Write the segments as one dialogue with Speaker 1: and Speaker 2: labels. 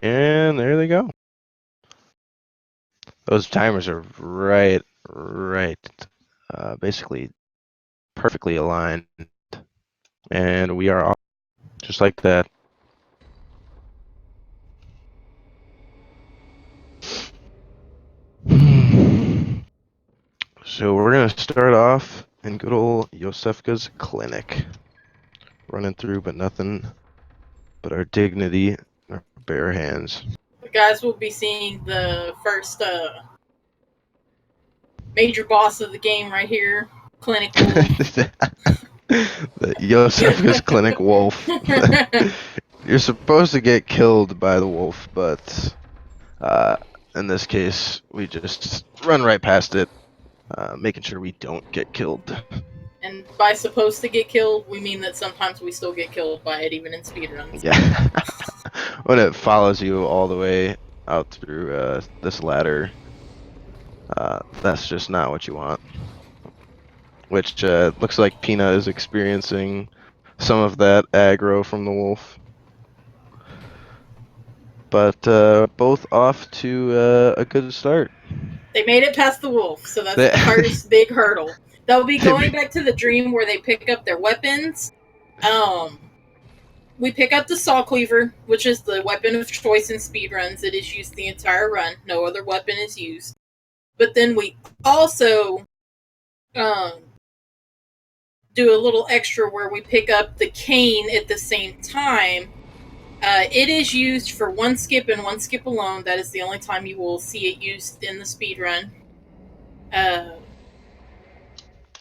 Speaker 1: And there they go. Those timers are right, basically perfectly aligned. And we are off, just like that. So we're gonna start off in good old Yosefka's clinic. Running through, but nothing but our dignity and our bare hands.
Speaker 2: The guys will be seeing the first major boss of the game right here, Clinic Wolf.
Speaker 1: The Yosefka's clinic wolf. You're supposed to get killed by the wolf, but uh, in this case, we just run right past it, making sure we don't get killed.
Speaker 2: And by supposed to get killed, we mean that sometimes we still get killed by it, even in speedruns.
Speaker 1: Yeah. When it follows you all the way out through this ladder, that's just not what you want. Which looks like Peanut is experiencing some of that aggro from the wolf. But both off to a good start.
Speaker 2: They made it past the wolf, so that's
Speaker 1: They,
Speaker 2: the first big hurdle. They'll be going back to the dream where they pick up their weapons. We pick up the saw cleaver, which is the weapon of choice in speedruns. It is used the entire run. No other weapon is used. But then we also um, do a little extra where we pick up the cane at the same time. It is used for one skip and one skip alone. That is the only time you will see it used in the speedrun.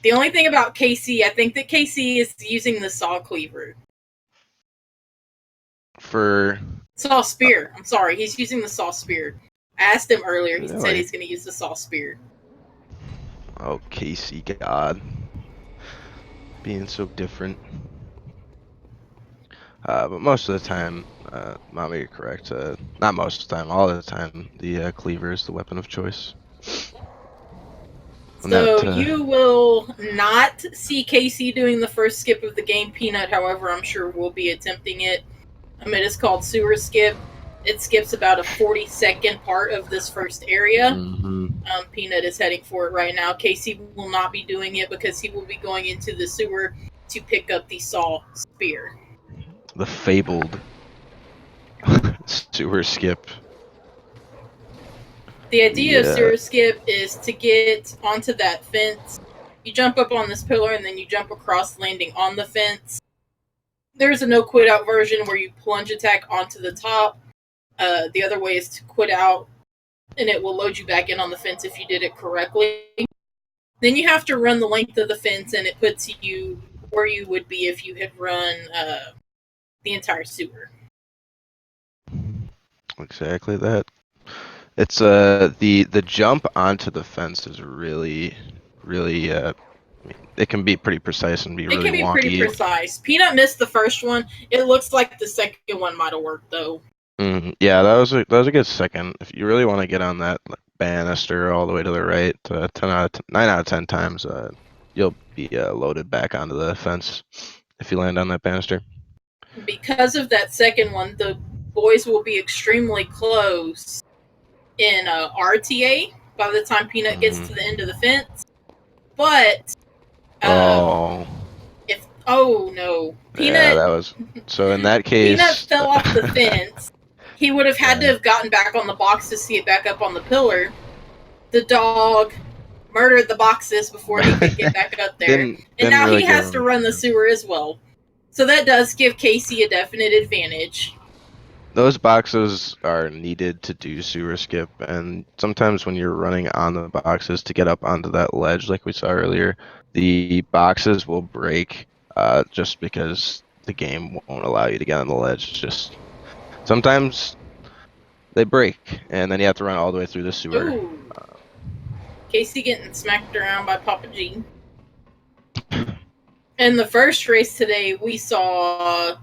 Speaker 2: The only thing about KC, I think that KC is using the saw cleaver.
Speaker 1: for
Speaker 2: Saw spear. I'm sorry, he's using the saw spear. I asked him earlier. He said
Speaker 1: really?
Speaker 2: he's going to use the saw spear.
Speaker 1: Oh, Casey, God, being so different. But most of the time, Mommy, you're correct. Not most of the time, all the time, the cleaver is the weapon of choice. And
Speaker 2: So
Speaker 1: that,
Speaker 2: you will not see Casey doing the first skip of the game, Peanut. However, I'm sure will be attempting it. It is called Sewer Skip. It skips about a 40-second part of this first area.
Speaker 1: mm-hmm.
Speaker 2: Peanut is heading for it right now. Casey will not be doing it because he will be going into the sewer to pick up the saw spear.
Speaker 1: The fabled sewer skip.
Speaker 2: The idea of
Speaker 1: The
Speaker 2: sewer skip is to get onto that fence. You jump up on this pillar and then you jump across, landing on the fence. There's a no quit out version where you plunge attack onto the top. The other way is to quit out and it will load you back in on the fence if you did it correctly. Then you have to run the length of the fence and it puts you where you would be if you had run the entire sewer.
Speaker 1: exactly that. It's the jump onto the fence is really I mean, it can be pretty precise and be
Speaker 2: It
Speaker 1: really
Speaker 2: can be pretty
Speaker 1: wonky.
Speaker 2: precise. Peanut missed the first one. It looks like the second one might have worked though.
Speaker 1: Yeah, that was a good second. If you really want to get on that like, banister all the way to the right, 9 out of 10 times, you'll be loaded back onto the fence if you land on that banister.
Speaker 2: Because of that second one, the boys will be extremely close in RTA by the time Peanut gets to the end of the fence. But
Speaker 1: Oh,
Speaker 2: if oh no,
Speaker 1: yeah,
Speaker 2: Peanut
Speaker 1: that was so. In that
Speaker 2: Peanut
Speaker 1: case,
Speaker 2: fell off the fence. He would have had to
Speaker 1: yeah,
Speaker 2: have gotten back on the box to see it back up on the pillar. The dog murdered the boxes before he could get back up there. And
Speaker 1: didn't
Speaker 2: now
Speaker 1: really
Speaker 2: he
Speaker 1: give
Speaker 2: has to
Speaker 1: him.
Speaker 2: run the sewer as well. So that does give Casey a definite advantage.
Speaker 1: Those boxes are needed to do sewer skip, and sometimes when you're running on the boxes to get up onto that ledge, like we saw earlier, the boxes will break just because the game won't allow you to get on the ledge. Just sometimes they break, and then you have to run all the way through the sewer.
Speaker 2: Ooh. Casey getting smacked around by Papa G. In the first race today, we saw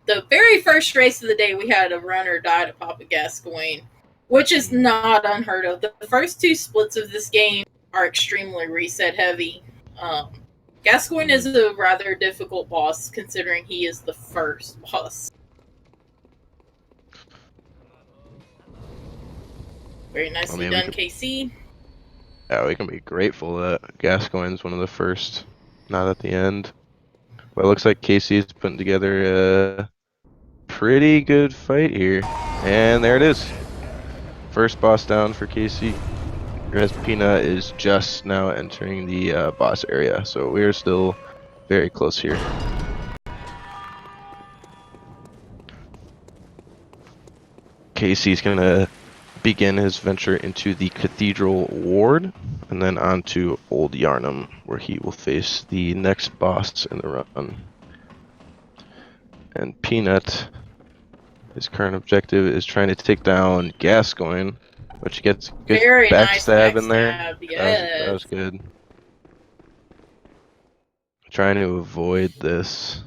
Speaker 2: the very first race of the day, we had a runner die to Papa Gascoigne, which is not unheard of. The first two splits of this game are extremely reset heavy. Um, Gascoigne is a rather difficult boss considering he is the first boss. Very
Speaker 1: I
Speaker 2: nicely
Speaker 1: mean, we
Speaker 2: done,
Speaker 1: could,
Speaker 2: KC.
Speaker 1: yeah, we can be grateful that Gascoigne's one of the first, not at the end. But it looks like Casey's putting together a pretty good fight here. And there it is. First boss down for KC. Whereas Peanut is just now entering the boss area. So we are still very close here. Casey's going to begin his venture into the Cathedral Ward and then on to Old Yarnum, where he will face the next boss in the run. And Peanut, his current objective is trying to take down Gascoigne, which gets a good
Speaker 2: Very nice
Speaker 1: backstab in there.
Speaker 2: backstab.
Speaker 1: That was
Speaker 2: Yes.
Speaker 1: good. Trying to avoid this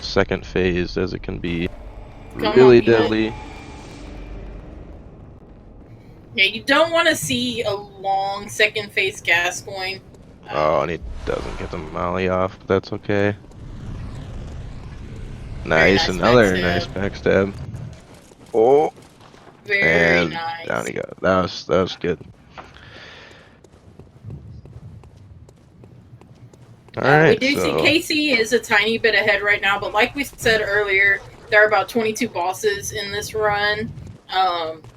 Speaker 1: second phase as it can be
Speaker 2: Come on,
Speaker 1: really
Speaker 2: Peanut.
Speaker 1: deadly.
Speaker 2: Yeah, you don't want to see a long second phase Gascoigne.
Speaker 1: Oh, and he doesn't get the molly off, but that's okay.
Speaker 2: Very
Speaker 1: Nice,
Speaker 2: nice
Speaker 1: another nice
Speaker 2: backstab.
Speaker 1: backstab. Oh,
Speaker 2: Very
Speaker 1: and down
Speaker 2: nice.
Speaker 1: he got. That was good. All
Speaker 2: We
Speaker 1: right,
Speaker 2: do see
Speaker 1: so
Speaker 2: Casey is a tiny bit ahead right now, but like we said earlier, there are about 22 bosses in this run.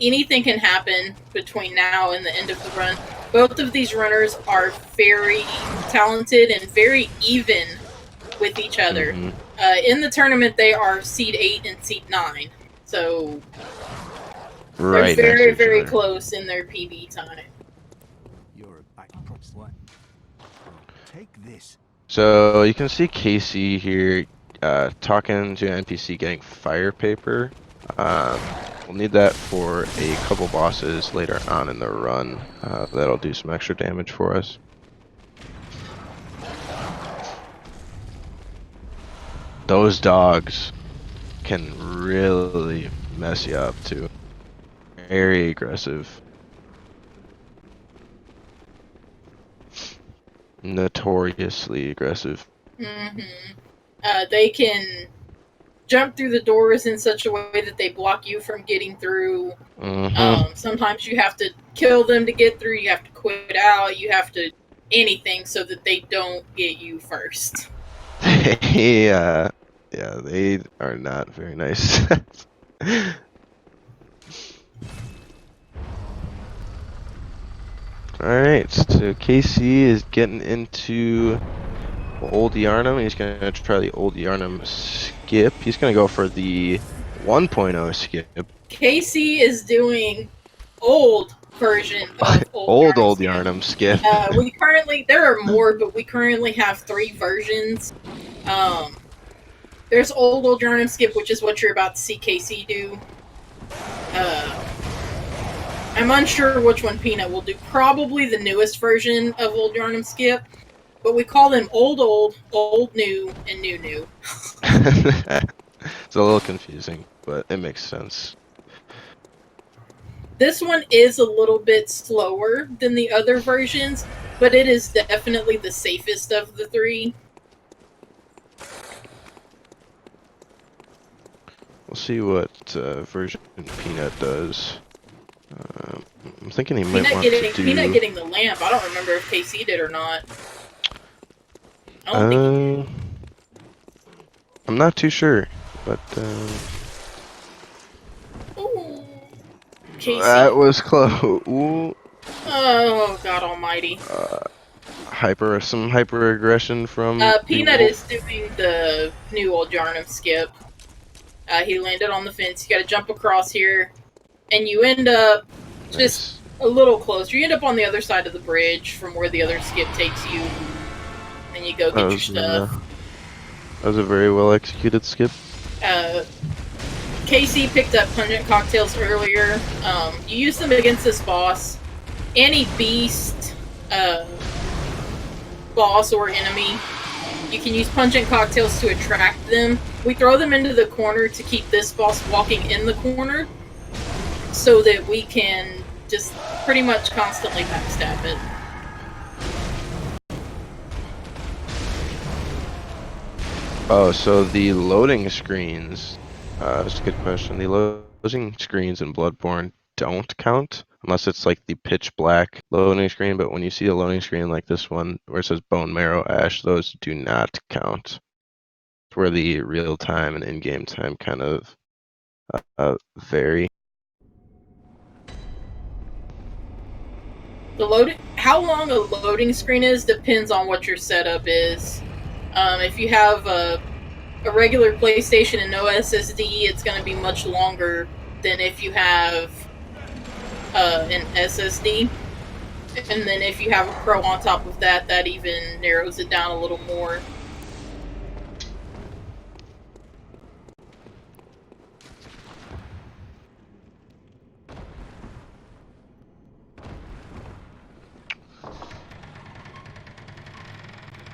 Speaker 2: Anything can happen between now and the end of the run. Both of these runners are very talented and very even with each other. In the tournament, they are seed 8 and seed 9. So they're
Speaker 1: right next to
Speaker 2: very,
Speaker 1: each
Speaker 2: very
Speaker 1: other.
Speaker 2: close in their PB time.
Speaker 3: You're a backdrop slut. Take this.
Speaker 1: So you can see Casey here talking to an NPC getting fire paper. We'll need that for a couple bosses later on in the run. That'll do some extra damage for us. Those dogs can really mess you up too. Very aggressive. Notoriously aggressive.
Speaker 2: They can jump through the doors in such a way that they block you from getting through. Sometimes you have to kill them to get through. You have to quit out. You have to anything so that they don't get you first.
Speaker 1: Yeah, they are not very nice. Alright, so KC is getting into Old Yarnum. He's going to try the Old Yarnum skip. He's going to go for the 1.0 skip.
Speaker 2: Casey is doing old version of
Speaker 1: Old
Speaker 2: skip.
Speaker 1: Yarnum skip.
Speaker 2: There are more, but we currently have 3 versions. There's old Yarnum skip, which is what you're about to see Casey do. I'm unsure which one Peanut will do. Probably the newest version of Old Yarnum Skip, but we call them old, new, and new.
Speaker 1: It's a little confusing, but it makes sense.
Speaker 2: This one is a little bit slower than the other versions, but it is definitely the safest of the 3.
Speaker 1: We'll see what version Peanut does. I'm thinking he might want to do...
Speaker 2: Peanut getting the lamp. I don't remember if KC did or not. I don't think he did.
Speaker 1: I'm not too sure, but
Speaker 2: Ooh. KC.
Speaker 1: that was close. Ooh.
Speaker 2: Oh, God almighty.
Speaker 1: Some hyper aggression from
Speaker 2: Peanut is doing the new Old Yarnum skip. He landed on the fence. You gotta jump across here, and you end up just a little closer. You end up on the other side of the bridge from where the other skip takes you, and you go get your stuff.
Speaker 1: That was a very well executed skip.
Speaker 2: Casey picked up pungent cocktails earlier. You use them against this boss. Any beast, boss or enemy, you can use pungent cocktails to attract them. We throw them into the corner to keep this boss walking in the corner so that we can just pretty much constantly backstab it.
Speaker 1: Oh, so the loading screens, that's a good question. The loading screens in Bloodborne don't count unless it's like the pitch black loading screen. But when you see a loading screen like this one where it says bone marrow ash, those do not count. It's where the real time and in-game time kind of vary.
Speaker 2: How long a loading screen is depends on what your setup is. If you have a regular PlayStation and no SSD, it's going to be much longer than if you have an SSD. And then if you have a Pro on top of that, that even narrows it down a little more.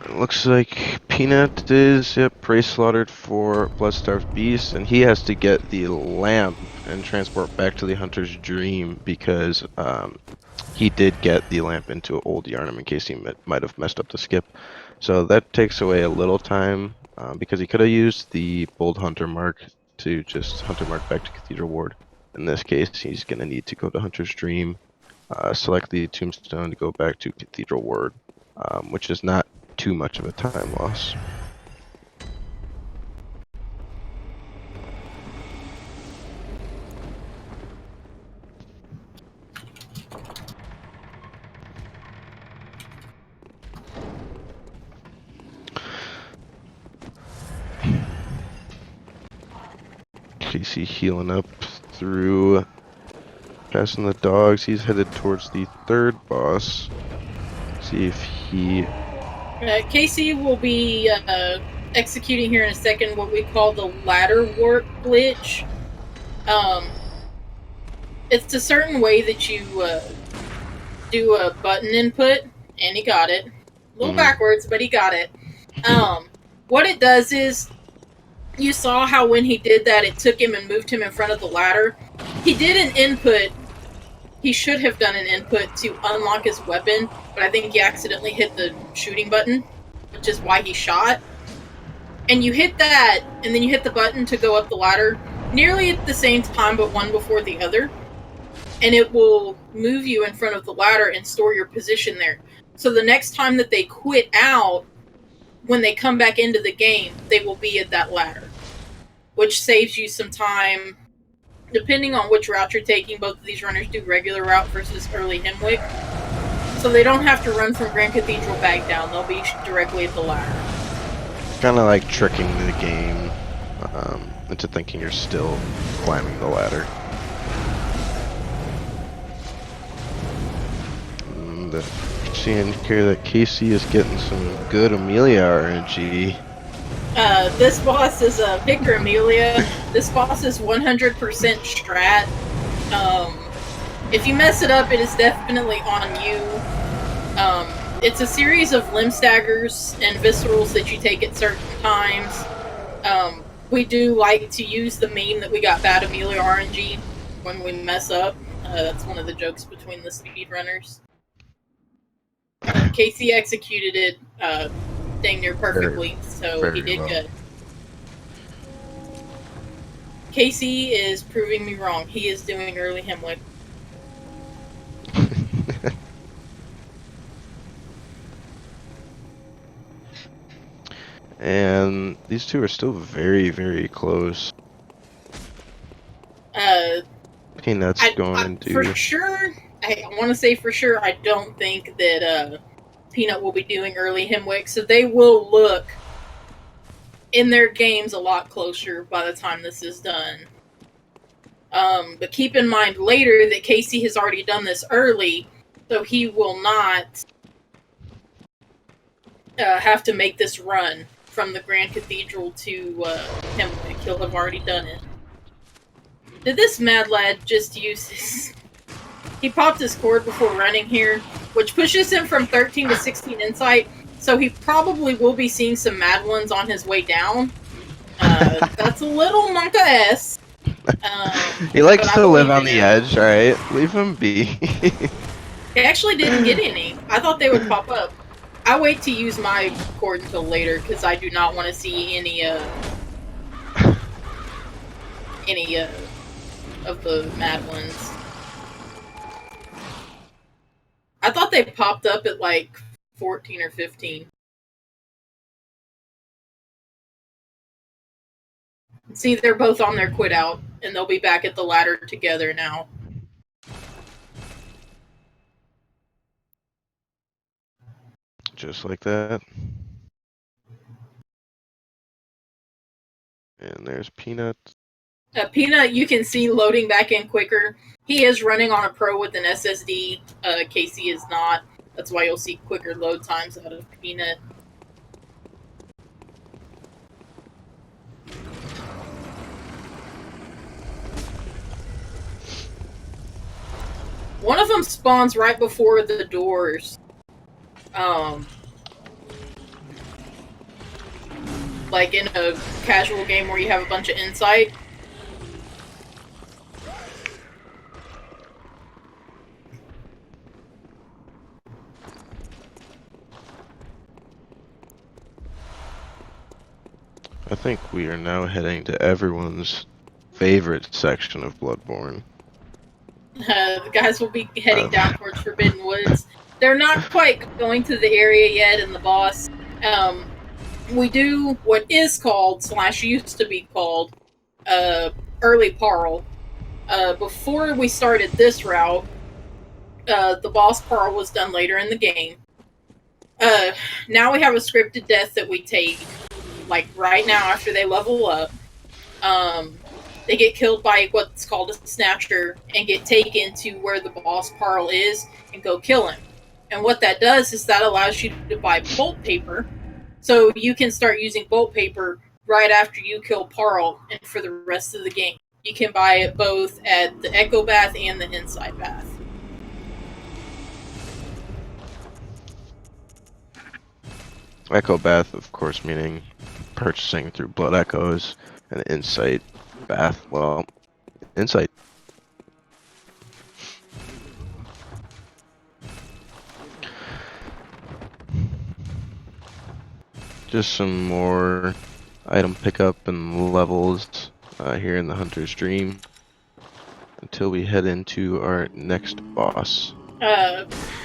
Speaker 1: It looks like Peanut is prey slaughtered for Bloodstarved Beast, and he has to get the lamp and transport back to the Hunter's Dream because he did get the lamp into Old Yarnum in case he might have messed up the skip. So that takes away a little time because he could have used the Bold Hunter Mark to just Hunter Mark back to Cathedral Ward. In this case, he's going to need to go to Hunter's Dream, select the Tombstone to go back to Cathedral Ward, which is not too much of a time loss. Casey healing up through passing the dogs. He's headed towards the third boss. See if he...
Speaker 2: Casey will be executing here in a second what we call the ladder warp glitch. It's a certain way that you do a button input, and he got it. A little backwards, but he got it. What it does is, you saw how when he did that, it took him and moved him in front of the ladder. He did an input. He should have done an input to unlock his weapon, but I think he accidentally hit the shooting button, which is why he shot. And you hit that, and then you hit the button to go up the ladder, nearly at the same time, but one before the other. And it will move you in front of the ladder and store your position there. So the next time that they quit out, when they come back into the game, they will be at that ladder, which saves you some time. Depending on which route you're taking, both of these runners do regular route versus early Hemwick. So they don't have to run from Grand Cathedral back down. They'll be directly at the ladder.
Speaker 1: Kind of like tricking the game into thinking you're still climbing the ladder. And seeing here that Casey is getting some good Amelia RNG.
Speaker 2: This boss is Victor Amelia. This boss is 100% strat. If you mess it up, it is definitely on you. It's a series of limb staggers and viscerals that you take at certain times. We do like to use the meme that we got bad Amelia RNG when we mess up. That's one of the jokes between the speedrunners. Casey executed it dang near perfectly, so he did good. Casey is proving me wrong. He is doing early Hemwick.
Speaker 1: And these two are still very, very close. Peanut's going into...
Speaker 2: For sure, I want to say for sure, I don't think that Peanut will be doing early Hemwick, so they will look in their games a lot closer by the time this is done. But keep in mind later that Casey has already done this early, so he will not have to make this run from the Grand Cathedral to Hemwick. He'll have already done it. Did this mad lad just use his... He popped his cord before running here, which pushes him from 13 to 16 insight, so he probably will be seeing some mad ones on his way down. That's a little monka-esque.
Speaker 1: He likes to live on the edge, right? Leave him be.
Speaker 2: He actually didn't get any. I thought they would pop up. I wait to use my cord until later, because I do not want to see any of the mad ones. I thought they popped up at like 14 or 15. See, they're both on their quit out, and they'll be back at the ladder together now.
Speaker 1: Just like that. And there's Peanut.
Speaker 2: Peanut, you can see loading back in quicker. He is running on a Pro with an SSD. Casey is not. That's why you'll see quicker load times out of Peanut. One of them spawns right before the doors. Like in a casual game where you have a bunch of insight.
Speaker 1: I think we are now heading to everyone's favorite section of Bloodborne.
Speaker 2: The guys will be heading down towards Forbidden Woods. They're not quite going to the area yet in the boss. We do what is called, / used to be called, early Parl. Before we started this route, the boss Parl was done later in the game. Now we have a scripted death that we take, like right now after they level up. They get killed by what's called a snatcher and get taken to where the boss Parl is and go kill him. And what that does is that allows you to buy bolt paper, so you can start using bolt paper right after you kill Parl and for the rest of the game. You can buy it both at the Echo Bath and the Inside Bath.
Speaker 1: Echo Bath, of course, meaning purchasing through Blood Echoes, and Insight Bath, well, Insight. Just some more item pickup and levels here in the Hunter's Dream until we head into our next boss.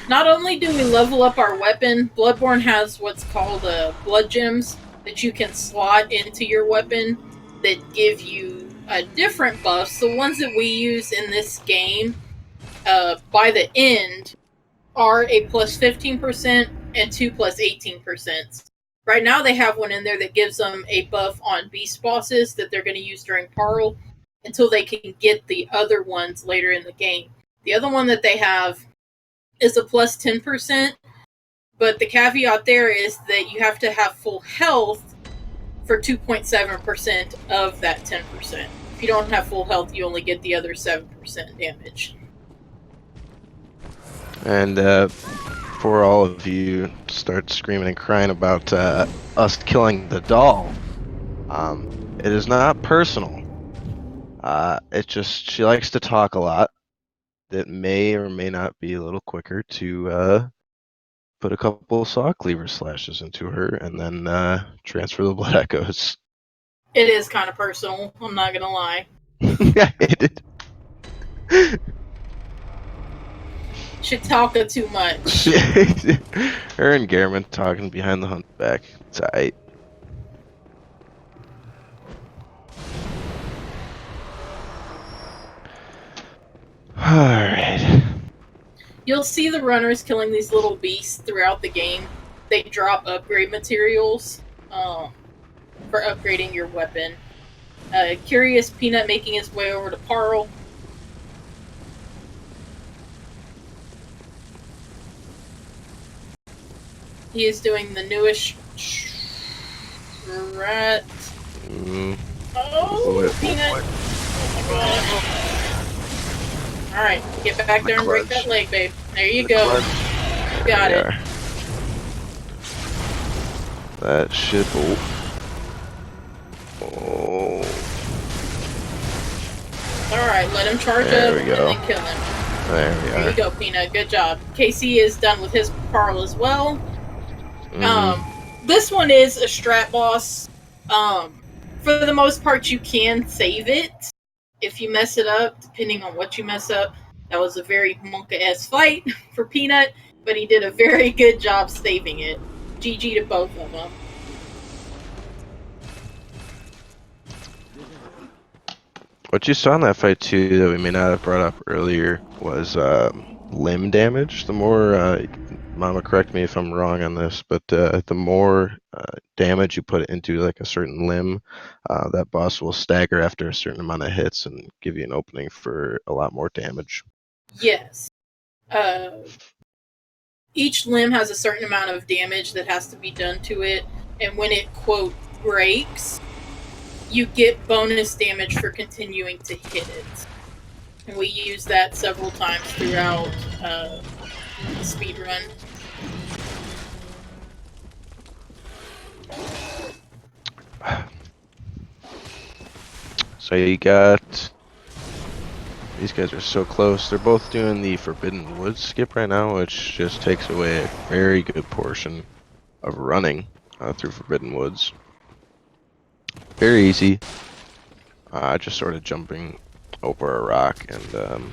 Speaker 2: Not only do we level up our weapon, Bloodborne has what's called blood gems that you can slot into your weapon that give you different buffs. The ones that we use in this game, by the end, are a plus 15% and 2 plus 18%. Right now they have one in there that gives them a buff on beast bosses that they're going to use during Parl until they can get the other ones later in the game. The other one that they have is a plus 10%, but the caveat there is that you have to have full health for 2.7% of that 10%. If you don't have full health, you only get the other 7% damage.
Speaker 1: And before all of you start screaming and crying about us killing the doll, it is not personal. It's just she likes to talk a lot. That may or may not be a little quicker to put a couple saw cleaver slashes into her and then transfer the blood echoes.
Speaker 2: It is kind of personal, I'm not gonna lie.
Speaker 1: Yeah, it did.
Speaker 2: She talking too much.
Speaker 1: Her and Garmin talking behind the humpback. Tight. Alright.
Speaker 2: You'll see the runners killing these little beasts throughout the game. They drop upgrade materials for upgrading your weapon. Curious Peanut making his way over to Parl. He is doing the newest strat. Oh, Peanut! Alright, get back there and break that leg, babe. There you go. You got it.
Speaker 1: That shit. Oh.
Speaker 2: Alright, let him charge up and then kill him. There you go, Peanut. Good job. Casey is done with his Parl as well. This one is a strat boss. For the most part, you can save it if you mess it up, depending on what you mess up. That was a very Monka-esque fight for Peanut. but he did a very good job saving it. GG to both of them.
Speaker 1: What you saw in that fight too that we may not have brought up earlier was limb damage. The more, Mama, correct me if I'm wrong on this, but the more damage you put into like a certain limb, that boss will stagger after a certain amount of hits and give you an opening for a lot more damage.
Speaker 2: Yes. Each limb has a certain amount of damage that has to be done to it, and when it, quote, breaks, you get bonus damage for continuing to hit it. And we use that several times throughout the speedrun.
Speaker 1: So you got... These guys are so close. They're both doing the Forbidden Woods skip right now, which just takes away a very good portion of running through Forbidden Woods. Very easy. Just sort of jumping over a rock and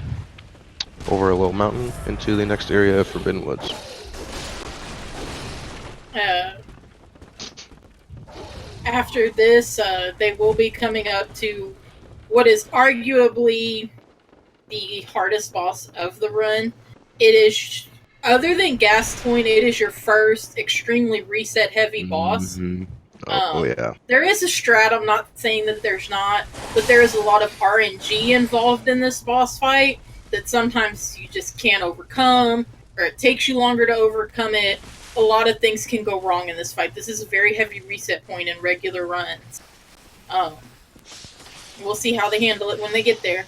Speaker 1: over a little mountain into the next area of Forbidden Woods.
Speaker 2: After this, they will be coming up to what is arguably the hardest boss of the run. It is, other than Gastoin, it is your first extremely reset-heavy boss.
Speaker 1: Mm-hmm. Oh yeah.
Speaker 2: There is a strat, I'm not saying that there's not, but there is a lot of RNG involved in this boss fight that sometimes you just can't overcome, or it takes you longer to overcome it. A lot of things can go wrong in this fight. This is a very heavy reset point in regular runs. We'll see how they handle it when they get there.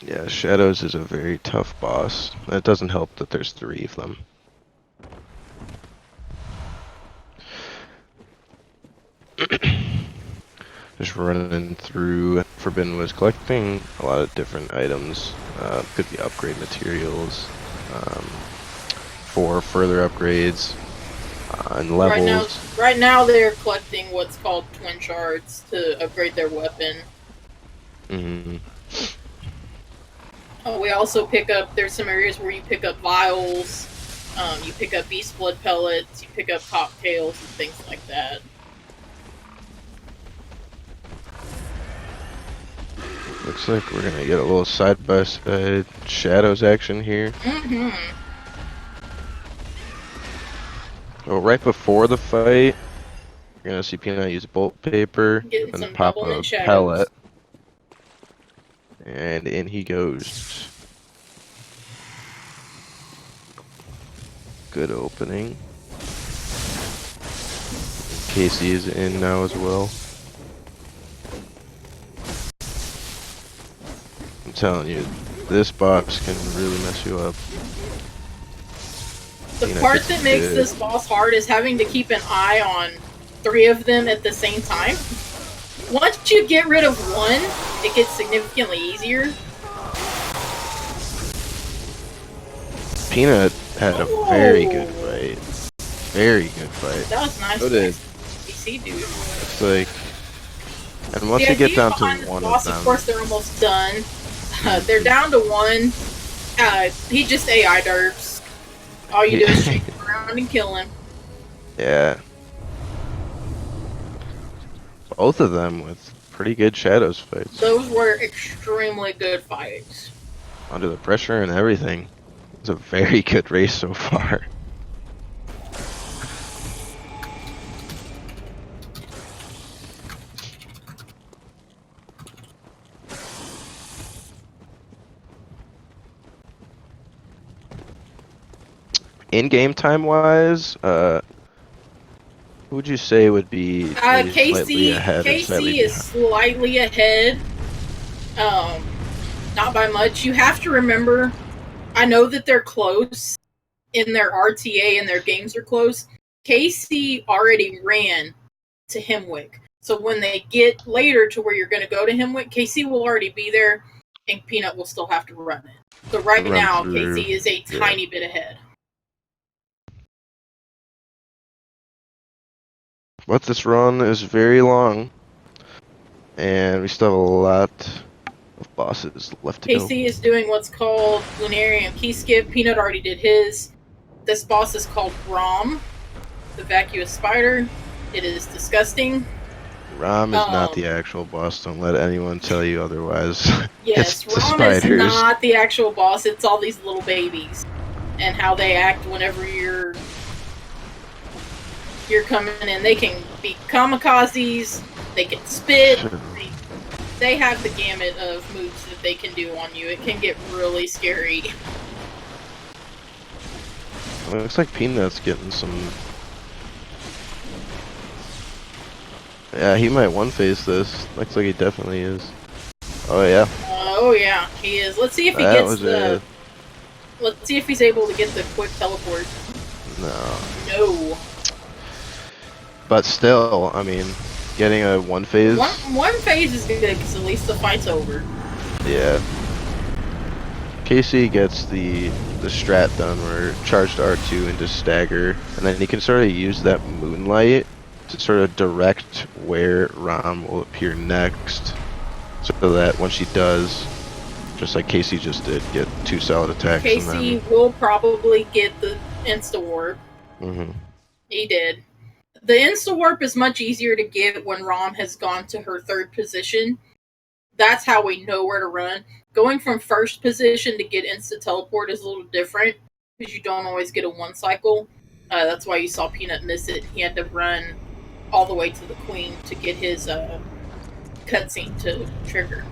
Speaker 1: Yeah, Shadows is a very tough boss. It doesn't help that there's 3 of them. Just running through Forbidden Woods, collecting a lot of different items. Could be upgrade materials for further upgrades and levels.
Speaker 2: Right now they're collecting what's called twin shards to upgrade their weapon.
Speaker 1: Mm-hmm.
Speaker 2: We also pick up, there's some areas where you pick up vials, you pick up beast blood pellets, you pick up cocktails and things like that.
Speaker 1: Looks like we're gonna get a little side-by-side Shadows action here.
Speaker 2: Mm-hmm.
Speaker 1: Well, right before the fight, you're gonna see Peanut use bolt paper
Speaker 2: Getting some
Speaker 1: and pop
Speaker 2: double
Speaker 1: a
Speaker 2: in shadows.
Speaker 1: pellet. And in he goes. Good opening. Casey is in now as well. I'm telling you, this box can really mess you up.
Speaker 2: The part that makes this boss hard is having to keep an eye on 3 of them at the same time. Once you get rid of one, it gets significantly easier.
Speaker 1: Peanut had a very good fight. Very good fight.
Speaker 2: That was nice.
Speaker 1: So did
Speaker 2: PC dude.
Speaker 1: It's like, and once you get down to one
Speaker 2: boss,
Speaker 1: of them,
Speaker 2: of course, they're almost done. They're down to 1. He just AI derps. All you do is shake him around and kill him.
Speaker 1: Yeah. Both of them with pretty good Shadows fights.
Speaker 2: Those were extremely good fights.
Speaker 1: Under the pressure and everything. It's a very good race so far. In-game time-wise, who would you say would be slightly ahead?
Speaker 2: Casey is slightly ahead. Not by much. You have to remember, I know that they're close in their RTA and their games are close. Casey already ran to Hemwick. So when they get later to where you're going to go to Hemwick, Casey will already be there and Peanut will still have to run it. So right now, Casey is a tiny bit ahead.
Speaker 1: But this run is very long, and we still have a lot of bosses left to go.
Speaker 2: Casey is doing what's called Lunarium Key Skip. Peanut already did his. This boss is called Rom, the vacuous spider. It is disgusting.
Speaker 1: Rom is not the actual boss. Don't let anyone tell you otherwise.
Speaker 2: Yes,
Speaker 1: It's the
Speaker 2: Rom is
Speaker 1: spiders.
Speaker 2: not the actual boss. It's all these little babies and how they act whenever you're coming in. They can be kamikazes. They can spit. They have the gamut of moves that they can do on you. It can get really scary.
Speaker 1: Looks like Peanut's getting some. Yeah, he might one-phase this. Looks like he definitely is. Oh yeah.
Speaker 2: Oh yeah, he is. Let's see if he
Speaker 1: That
Speaker 2: gets
Speaker 1: was
Speaker 2: the.
Speaker 1: a-
Speaker 2: Let's see if he's able to get the quick teleport.
Speaker 1: No.
Speaker 2: No.
Speaker 1: But still, I mean, getting a one-phase.
Speaker 2: One phase is good because at least the fight's over.
Speaker 1: Yeah. KC gets the strat done where charged R2 into stagger, and then he can sort of use that moonlight to sort of direct where Rom will appear next, so that when she does, just like Casey just did, get 2 solid attacks.
Speaker 2: Casey will probably get the insta warp.
Speaker 1: Mm-hmm.
Speaker 2: He did. The insta warp is much easier to get when Rom has gone to her 3rd position. That's how we know where to run. Going from 1st position to get insta teleport is a little different because you don't always get a 1 cycle. That's why you saw Peanut miss it. He had to run all the way to the queen to get his cutscene to trigger.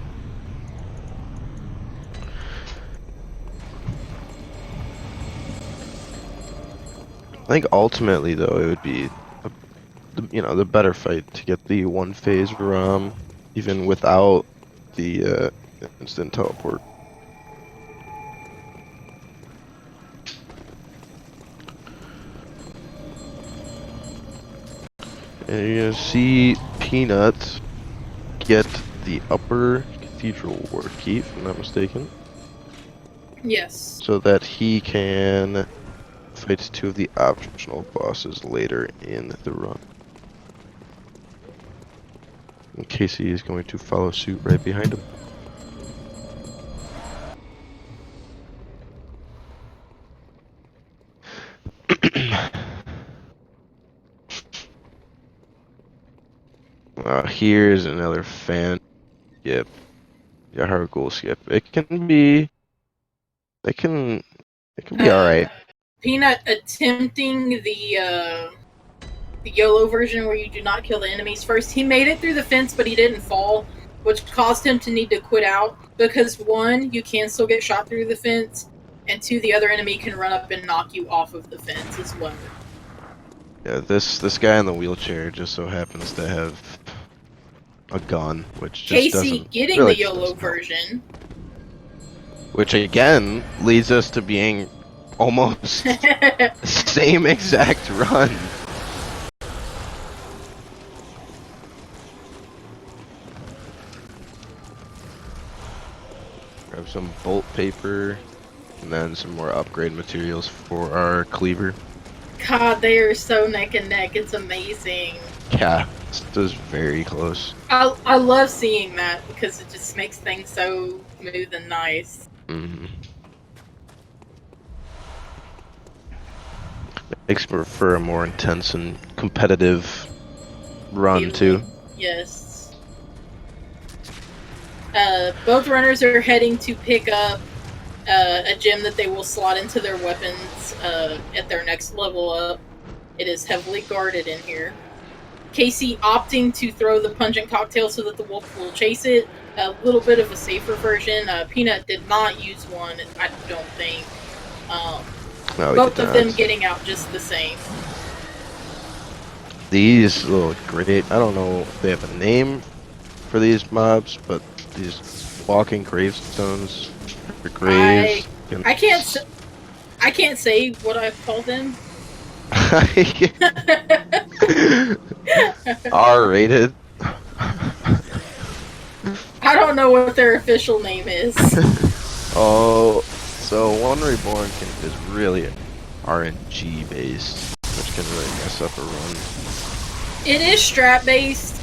Speaker 1: I think ultimately, though, it would be, the better fight to get the one-phase Rom, even without the instant teleport. And you're gonna see Peanut get the upper cathedral ward key, if I'm not mistaken,
Speaker 2: Yes.
Speaker 1: so that he can fight 2 of the optional bosses later in the run. And Casey is going to follow suit right behind him. Here's another fan skip. Yeah, hard goal skip. It can be alright.
Speaker 2: Peanut attempting the YOLO version where you do not kill the enemies first. He made it through the fence, but he didn't fall, which caused him to need to quit out because 1, you can still get shot through the fence, and 2, the other enemy can run up and knock you off of the fence as well.
Speaker 1: Yeah, this guy in the wheelchair just so happens to have a gun, which just
Speaker 2: Casey
Speaker 1: doesn't
Speaker 2: getting
Speaker 1: really
Speaker 2: the YOLO
Speaker 1: doesn't help.
Speaker 2: version.
Speaker 1: Which again leads us to being almost same exact run. Grab some bolt paper and then some more upgrade materials for our cleaver.
Speaker 2: God, they are so neck and neck. It's amazing.
Speaker 1: Yeah, this is very close.
Speaker 2: I love seeing that because it just makes things so smooth and nice.
Speaker 1: Mm-hmm. Makes for a more intense and competitive run too.
Speaker 2: Yes. Both runners are heading to pick up a gem that they will slot into their weapons at their next level up. It is heavily guarded in here. Casey opting to throw the pungent cocktail so that the wolf will chase it. A little bit of a safer version. Peanut did not use one, I don't think.
Speaker 1: No,
Speaker 2: Both of them getting out just the same.
Speaker 1: These look great. I don't know if they have a name for these mobs, but these walking gravestones or graves.
Speaker 2: I can't say what I've called them.
Speaker 1: R-rated.
Speaker 2: I don't know what their official name is.
Speaker 1: Oh, so One Reborn is really RNG based, which can really mess up a run.
Speaker 2: It is strat based.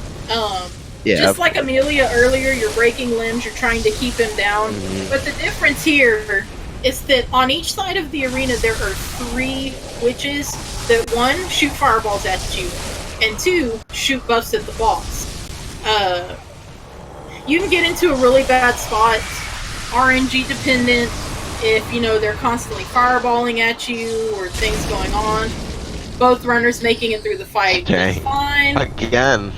Speaker 1: Yeah.
Speaker 2: Just like Amelia earlier, you're breaking limbs, you're trying to keep him down.
Speaker 1: Mhm.
Speaker 2: But the difference here is that on each side of the arena there are 3 witches that 1 shoot fireballs at you, and 2 shoot buffs at the boss. You can get into a really bad spot, RNG dependent, if, you know, they're constantly fireballing at you or things going on. Both runners making it through the fight is fine.
Speaker 1: Again.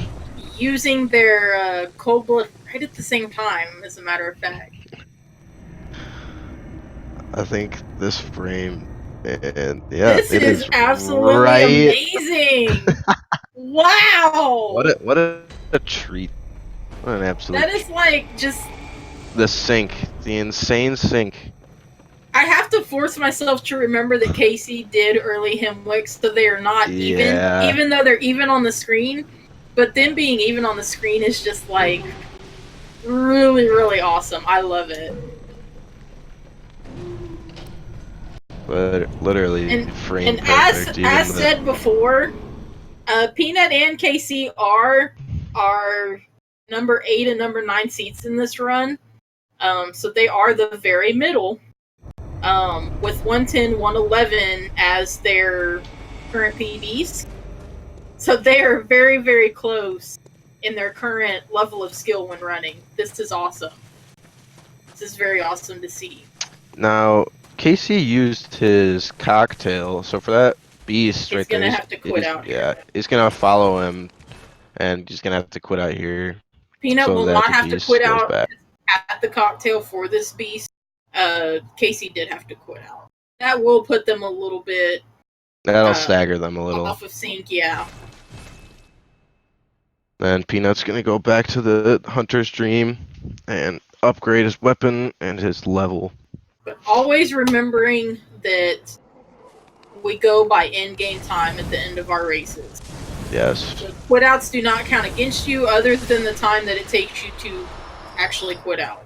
Speaker 2: Using their cold blood right at the same time, as a matter of fact.
Speaker 1: I think this frame, and yeah,
Speaker 2: This
Speaker 1: it
Speaker 2: is
Speaker 1: is
Speaker 2: absolutely
Speaker 1: right.
Speaker 2: amazing! Wow!
Speaker 1: What a treat. What an absolute
Speaker 2: That is like just...
Speaker 1: The sync. The insane sync.
Speaker 2: I have to force myself to remember that KC did early Hemwicks, so they are not even though they're even on the screen. But them being even on the screen is just like really, really awesome. I love it.
Speaker 1: But literally frame perfect.
Speaker 2: As said before, Peanut and KC are number 8 and number 9 seats in this run. So they are the very middle. With 110, 111 as their current PEDs. So they are very, very close in their current level of skill when running. This is awesome. This is very awesome to see.
Speaker 1: Now, Casey used his cocktail, so for that beast
Speaker 2: he's
Speaker 1: right
Speaker 2: gonna
Speaker 1: there,
Speaker 2: have to quit out
Speaker 1: yeah, he's gonna follow him, and he's gonna have to quit out here.
Speaker 2: Peanut
Speaker 1: so
Speaker 2: will
Speaker 1: that
Speaker 2: not
Speaker 1: the
Speaker 2: have to
Speaker 1: beast
Speaker 2: quit
Speaker 1: goes
Speaker 2: out
Speaker 1: back.
Speaker 2: at the cocktail for this beast. Casey did have to quit out. That will put them a little bit...
Speaker 1: That'll stagger them a little.
Speaker 2: Off of sync, yeah.
Speaker 1: Then Peanut's gonna go back to the Hunter's Dream and upgrade his weapon and his level.
Speaker 2: But always remembering that we go by in-game time at the end of our races.
Speaker 1: Yes.
Speaker 2: The quit-outs do not count against you other than the time that it takes you to actually quit out.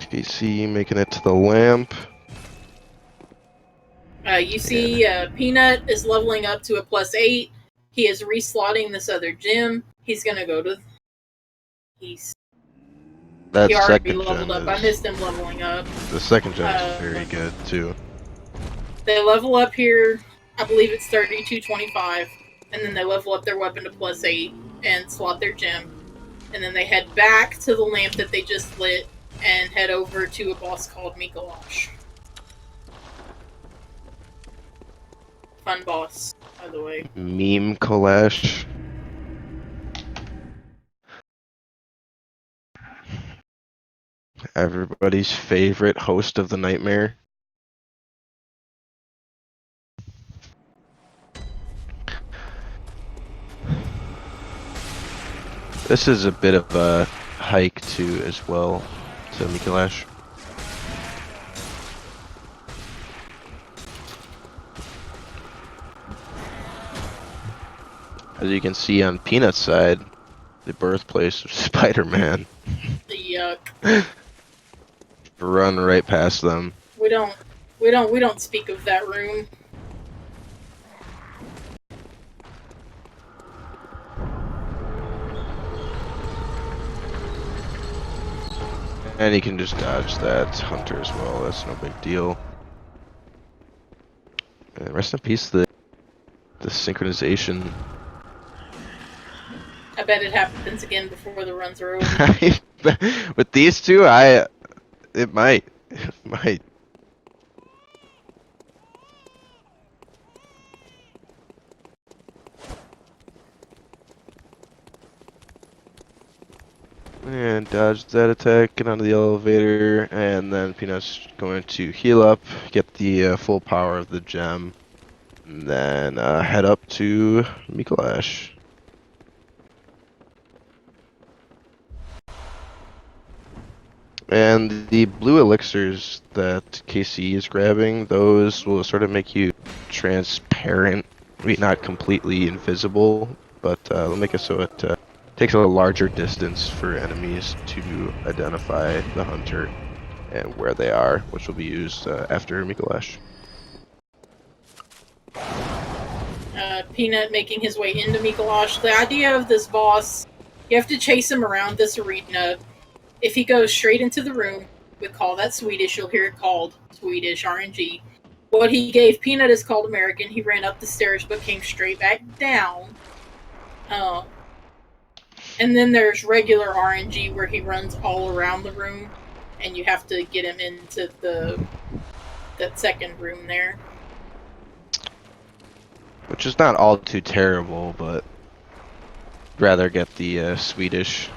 Speaker 1: PC making it to the lamp.
Speaker 2: You see Peanut is leveling up to a +8. He is reslotting this other gym. He's gonna go to... He already leveled up. I missed him leveling up.
Speaker 1: The second gem is very good, too.
Speaker 2: They level up here, I believe it's 3225, and then they level up their weapon to +8 and slot their gem. And then they head back to the lamp that they just lit and head over to a boss called Mikolash. Fun boss, by the way.
Speaker 1: Meme Kalash. Everybody's favorite host of the nightmare. This is a bit of a hike too, as well, to Mikolash. As you can see on Peanut's side, the birthplace of Spider-Man.
Speaker 2: Yuck.
Speaker 1: Run right past them.
Speaker 2: We don't speak of that room.
Speaker 1: And you can just dodge that hunter as well, that's no big deal. And rest in peace, the synchronization.
Speaker 2: I bet it happens again before the runs are over.
Speaker 1: With these two, it might. It might. And dodge that attack, get onto the elevator, and then Peanut's going to heal up, get the full power of the gem, and then head up to Mikolash. And the blue elixirs that KC is grabbing, those will sort of make you transparent. I mean, not completely invisible, but they'll make it so it takes a larger distance for enemies to identify the hunter and where they are, which will be used after Mikolash.
Speaker 2: Peanut making his way into Mikolash. The idea of this boss You have to chase him around this arena. If he goes straight into the room, we call that Swedish. You'll hear it called Swedish RNG. What he gave Peanut is called American. He ran up the stairs but came straight back down. And then there's regular RNG where he runs all around the room, and you have to get him into that second room there.
Speaker 1: Which is not all too terrible, but rather get the Swedish.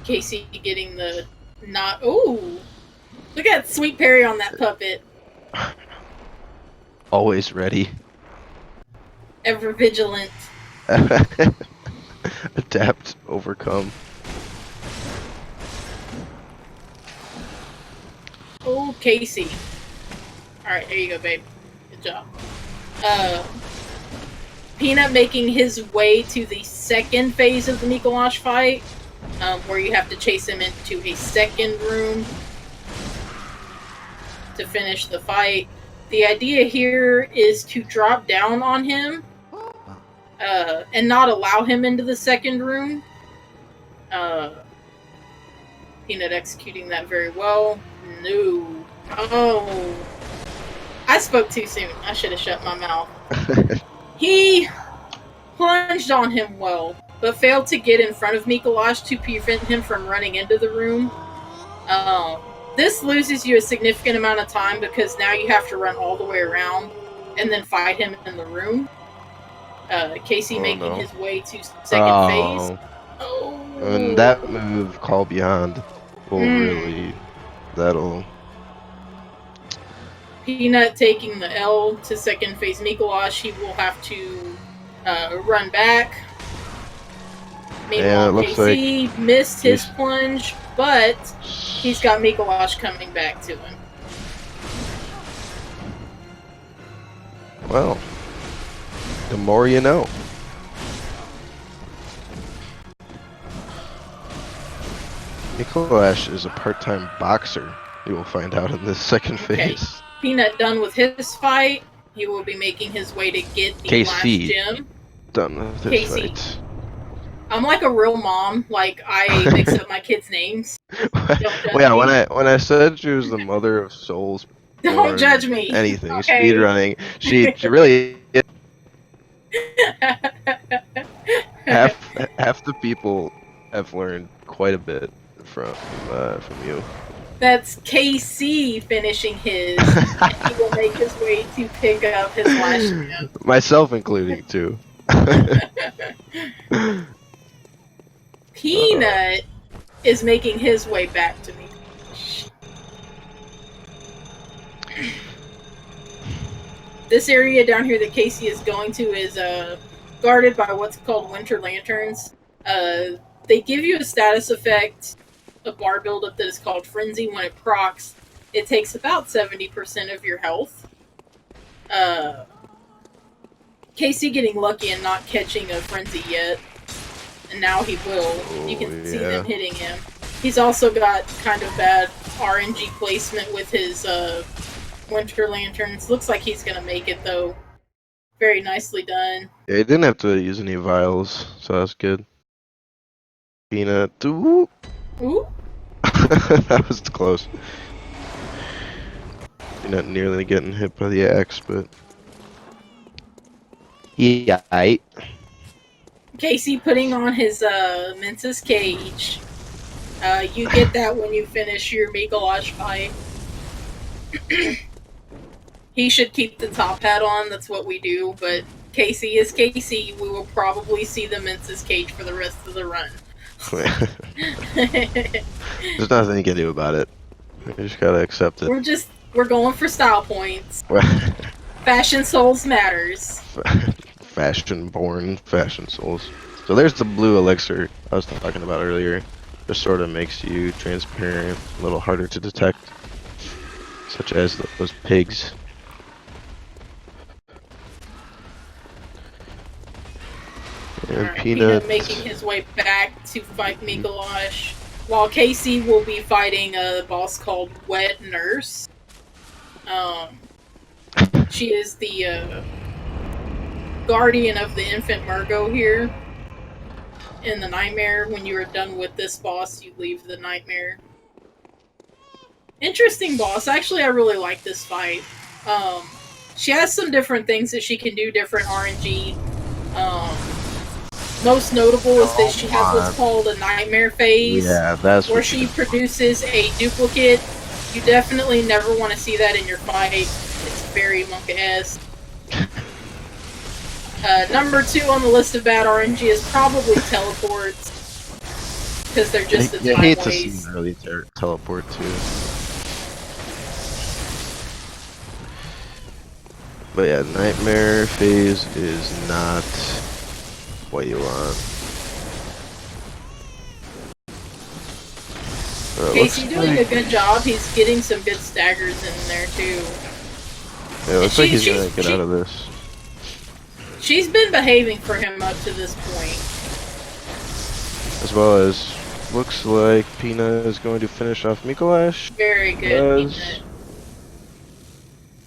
Speaker 2: Casey getting the not. Ooh, look at Sweet Perry on that puppet.
Speaker 1: Always ready.
Speaker 2: Ever vigilant.
Speaker 1: Adapt, overcome.
Speaker 2: Oh, Casey. Alright, there you go, babe. Good job. Peanut making his way to the second phase of the Mikolash fight, where you have to chase him into a second room to finish the fight. The idea here is to drop down on him and not allow him into the second room. Peanut executing that very well. No. Oh. I spoke too soon. I should have shut my mouth. He plunged on him well, but failed to get in front of Mikolash to prevent him from running into the room. This loses you a significant amount of time because now you have to run all the way around and then fight him in the room. Casey making his way to second phase. Oh.
Speaker 1: And that move, Call Beyond, will really... That'll...
Speaker 2: Peanut taking the L to second phase Mikolash. He will have to run back. Meanwhile, Casey missed his plunge, but he's got Mikolash coming back to him.
Speaker 1: Well, the more you know. Mikolash is a part-time boxer, you will find out in this second phase.
Speaker 2: Peanut done with his fight. He will be making his way to get the last gem.
Speaker 1: Done with his fight.
Speaker 2: I'm like a real mom. Like, I mix up my kids' names.
Speaker 1: Well, yeah, when I said she was the mother of souls,
Speaker 2: don't judge me.
Speaker 1: Anything speedrunning, she really half the people have learned quite a bit from you.
Speaker 2: That's KC finishing his. And he will make his way to pick up his last gem.
Speaker 1: Myself including too.
Speaker 2: Peanut is making his way back to me. This area down here that Casey is going to is guarded by what's called winter lanterns. They give you a status effect, a bar buildup that is called Frenzy. When it procs, it takes about 70% of your health. Casey getting lucky and not catching a Frenzy yet. And now he will. You can see them hitting him. He's also got kind of bad RNG placement with his winter lanterns. Looks like he's going to make it, though. Very nicely done.
Speaker 1: Yeah, he didn't have to use any vials, so that's good. Peanut. Ooh.
Speaker 2: Ooh.
Speaker 1: That was close. Peanut nearly getting hit by the axe, but... Yeah,
Speaker 2: Casey putting on his Mensa's cage. You get that when you finish your Mikolash fight. He should keep the top hat on, that's what we do, but Casey is Casey. We will probably see the Mensa's cage for the rest of the run.
Speaker 1: There's nothing you can do about it. You just gotta accept it.
Speaker 2: We're going for style points. Fashion souls matters.
Speaker 1: Fashion-born fashion souls. So there's the blue elixir I was talking about earlier. Just sort of makes you transparent, a little harder to detect. Such as those pigs. And Peanut
Speaker 2: making his way back to fight Mikolash, while Casey will be fighting a boss called Wet Nurse. She is the guardian of the infant Murgo here, in the nightmare. When you are done with this boss, you leave the nightmare. Interesting boss. Actually, I really like this fight. She has some different things that she can do, different RNG. Most notable is that she has what's called a nightmare phase,
Speaker 1: Yeah, that's
Speaker 2: where
Speaker 1: what
Speaker 2: she produces a duplicate. You definitely never want to see that in your fight. It's very Monka-esque. Number 2 on the list of bad RNG is probably teleports, because they're just a
Speaker 1: I
Speaker 2: time
Speaker 1: hate to
Speaker 2: waste.
Speaker 1: see really teleport too. But yeah, nightmare phase is not what you want.
Speaker 2: Casey doing a good job. He's getting some good staggers in there too.
Speaker 1: Yeah, it looks like he's gonna get out of this.
Speaker 2: She's been behaving for him up to this point.
Speaker 1: As well as looks like Peanut is going to finish off Mikolash.
Speaker 2: Very good, Peanut.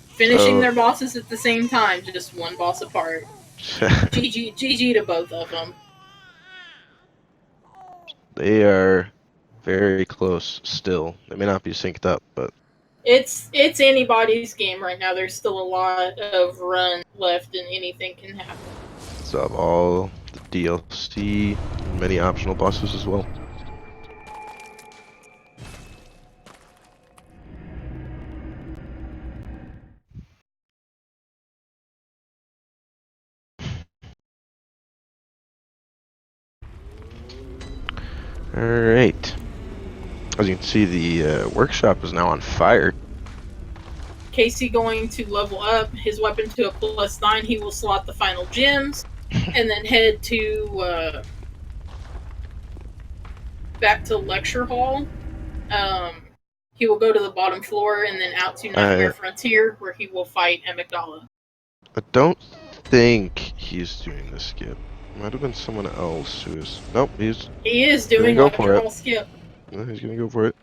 Speaker 2: Finishing their bosses at the same time, just one boss apart. GG to both of them.
Speaker 1: They are very close still. They may not be synced up, but
Speaker 2: it's anybody's game right now. There's still a lot of run left, and anything can happen.
Speaker 1: so of all the DLC, and many optional bosses as well. Alright. As you can see, the workshop is now on fire.
Speaker 2: Casey going to level up his weapon to a +9. He will slot the final gems, and then head to back to lecture hall. He will go to the bottom floor and then out to Nightmare Frontier, where he will fight Amygdala.
Speaker 1: I don't think he's doing the skip. Might have been someone else who is. Nope, he
Speaker 2: is doing lecture hall skip.
Speaker 1: No, he's gonna go for it.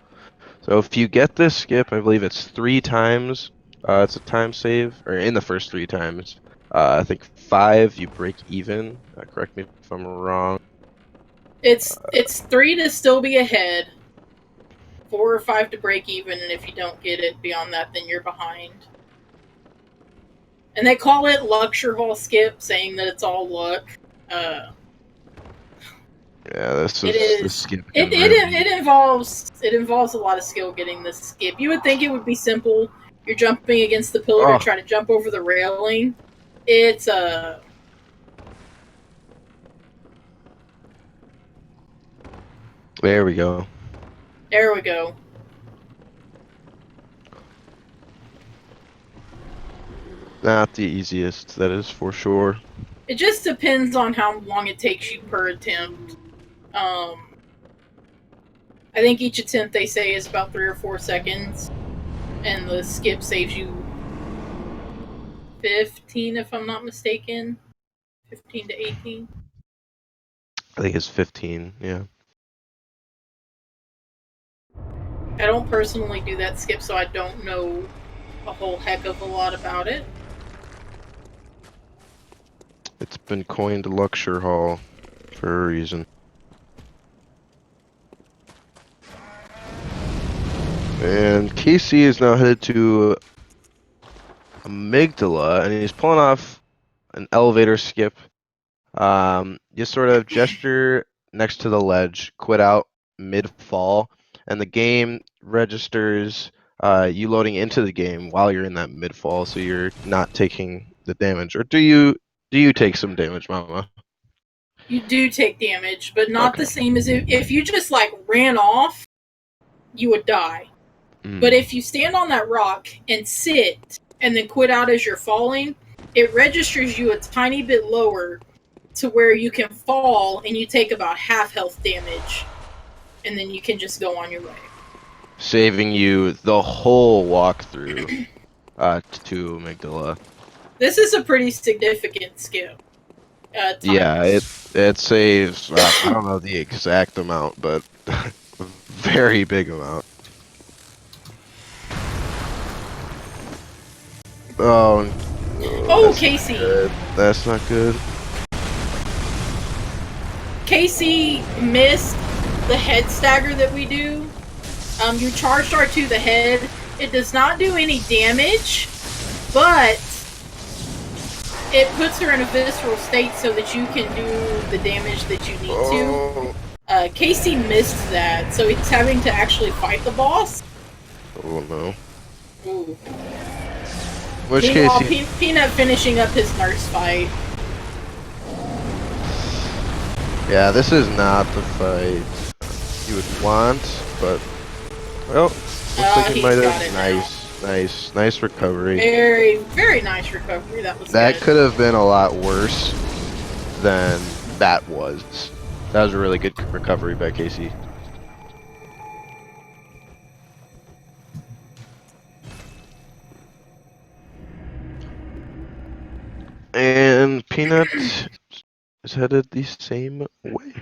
Speaker 1: So if you get this skip, I believe it's 3 times. It's a time save, or in the first 3 times. I think 5 you break even. Correct me if I'm wrong.
Speaker 2: It's 3 to still be ahead, 4 or 5 to break even, and if you don't get it beyond that, then you're behind. And they call it lecture hall skip, saying that it's all luck.
Speaker 1: Yeah, this is the skip.
Speaker 2: It involves a lot of skill getting this skip. You would think it would be simple. You're jumping against the pillar to try to jump over the railing. It's
Speaker 1: There we go.
Speaker 2: There we go.
Speaker 1: Not the easiest, that is for sure.
Speaker 2: It just depends on how long it takes you per attempt. I think each attempt, they say, is about 3 or 4 seconds. And the skip saves you 15, if I'm not mistaken. 15 to 18.
Speaker 1: I think it's 15, yeah.
Speaker 2: I don't personally do that skip, so I don't know a whole heck of a lot about it.
Speaker 1: It's been coined lecture hall for a reason. And Casey is now headed to Amygdala, and he's pulling off an elevator skip. You sort of gesture next to the ledge, quit out mid-fall, and the game registers you loading into the game while you're in that mid-fall, so you're not taking the damage. Or do you take some damage, Mama?
Speaker 2: You do take damage, but not the same as if you just like ran off, you would die. But if you stand on that rock and sit and then quit out as you're falling, it registers you a tiny bit lower to where you can fall and you take about half health damage, and then you can just go on your way.
Speaker 1: Saving you the whole walkthrough to Amygdala.
Speaker 2: This is a pretty significant skip.
Speaker 1: Yeah, it saves, I don't know the exact amount, but a very big amount.
Speaker 2: Oh, Casey!
Speaker 1: That's not good.
Speaker 2: Casey missed the head stagger that we do. You charged R to the head. It does not do any damage, but it puts her in a visceral state so that you can do the damage that you need to. Casey missed that, so he's having to actually fight the boss.
Speaker 1: Oh no.
Speaker 2: Ooh.
Speaker 1: Which
Speaker 2: Meanwhile,
Speaker 1: Casey?
Speaker 2: Peanut finishing up his nurse fight.
Speaker 1: Yeah, this is not the fight you would want, but well, looks like he might have. Nice recovery.
Speaker 2: Very, very nice recovery. That was
Speaker 1: That
Speaker 2: good.
Speaker 1: could have been a lot worse than that was. That was a really good recovery by Casey. And Peanut is headed the same way.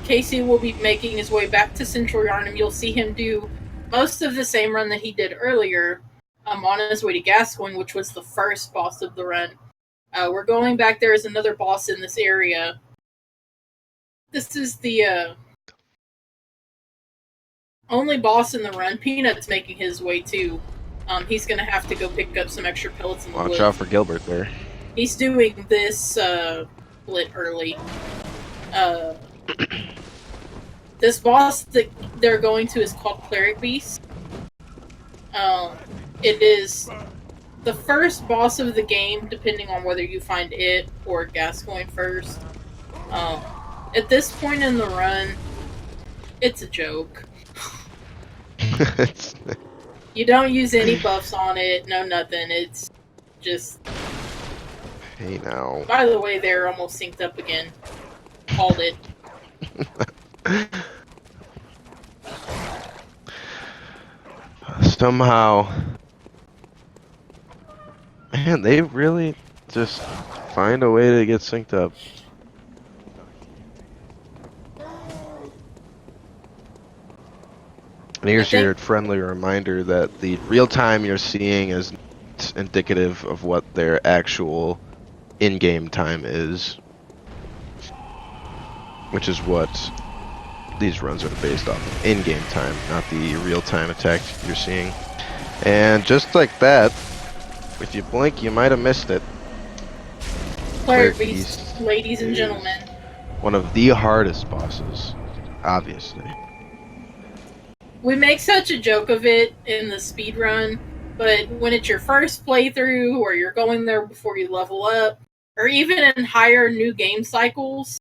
Speaker 2: Casey will be making his way back to Central Yarnum. You'll see him do most of the same run that he did earlier on his way to Gascoigne, which was the first boss of the run. We're going back there as another boss in this area. This is the only boss in the run. Peanut's making his way too. He's going to have to go pick up some extra pellets in the woods.
Speaker 1: Watch out for Gilbert there.
Speaker 2: He's doing this split early. This boss that they're going to is called Cleric Beast. It is the first boss of the game, depending on whether you find it or Gascoigne first. At this point in the run, it's a joke. You don't use any buffs on it, no nothing. It's just...
Speaker 1: Hey now.
Speaker 2: By the way, they're almost synced up again. Called it.
Speaker 1: Somehow, man, they really just find a way to get synced up. And here's your friendly reminder that the real time you're seeing is indicative of what their actual in-game time is, which is what these runs are based off of. In-game time, not the real-time attack you're seeing. And just like that, if you blink, you might have missed it.
Speaker 2: Cleric Beast, ladies and gentlemen.
Speaker 1: One of the hardest bosses, obviously.
Speaker 2: We make such a joke of it in the speedrun, but when it's your first playthrough, or you're going there before you level up, or even in higher new game cycles,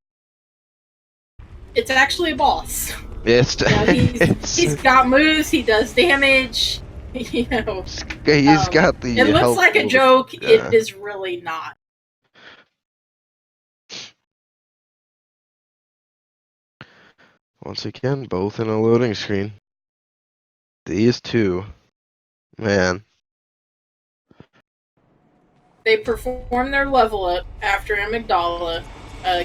Speaker 2: it's actually a boss.
Speaker 1: It's,
Speaker 2: he's got moves, he does damage, you know.
Speaker 1: He's got the...
Speaker 2: It looks like a joke, it is really not.
Speaker 1: Once again, both in a loading screen. These two, man.
Speaker 2: They perform their level up after Amygdala.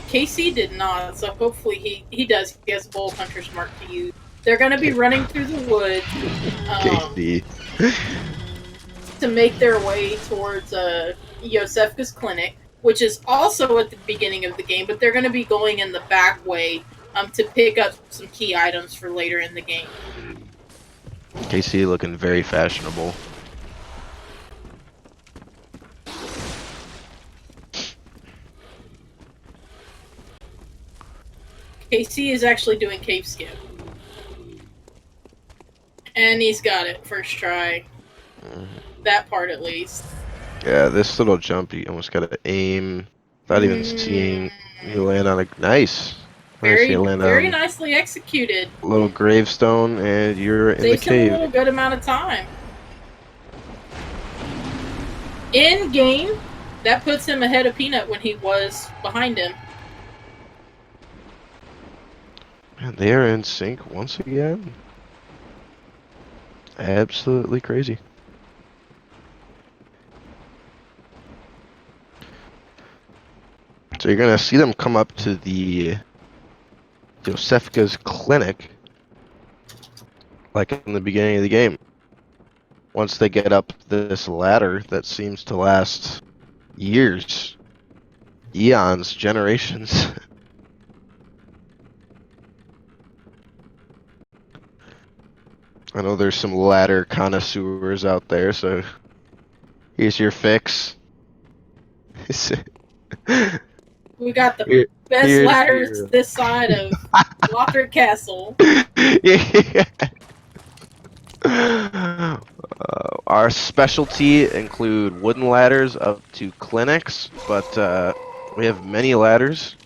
Speaker 2: Casey did not, so hopefully he does. He has a Bowl Hunter's Mark to use. They're going to be running through the woods
Speaker 1: Casey.
Speaker 2: to make their way towards Yosefka's clinic, which is also at the beginning of the game, but they're going to be going in the back way to pick up some key items for later in the game.
Speaker 1: Casey looking very fashionable.
Speaker 2: Casey is actually doing cave skip. And he's got it, first try. That part at least.
Speaker 1: Yeah, this little jump, you almost gotta aim without even seeing. You land on a nice.
Speaker 2: Very nicely executed.
Speaker 1: Little gravestone, and you're in the cave.
Speaker 2: A little good amount of time. In game, that puts him ahead of Peanut when he was behind him.
Speaker 1: Man, they are in sync once again. Absolutely crazy. So you're gonna see them come up to the Yosefka's clinic, like in the beginning of the game. once they get up this ladder that seems to last years, eons, generations. I know there's some ladder connoisseurs out there, so here's your fix.
Speaker 2: We got the
Speaker 1: Here-
Speaker 2: best
Speaker 1: here's
Speaker 2: ladders
Speaker 1: your...
Speaker 2: this side of Lothric Castle.
Speaker 1: Yeah. Our specialty include wooden ladders up to clinics, but we have many ladders.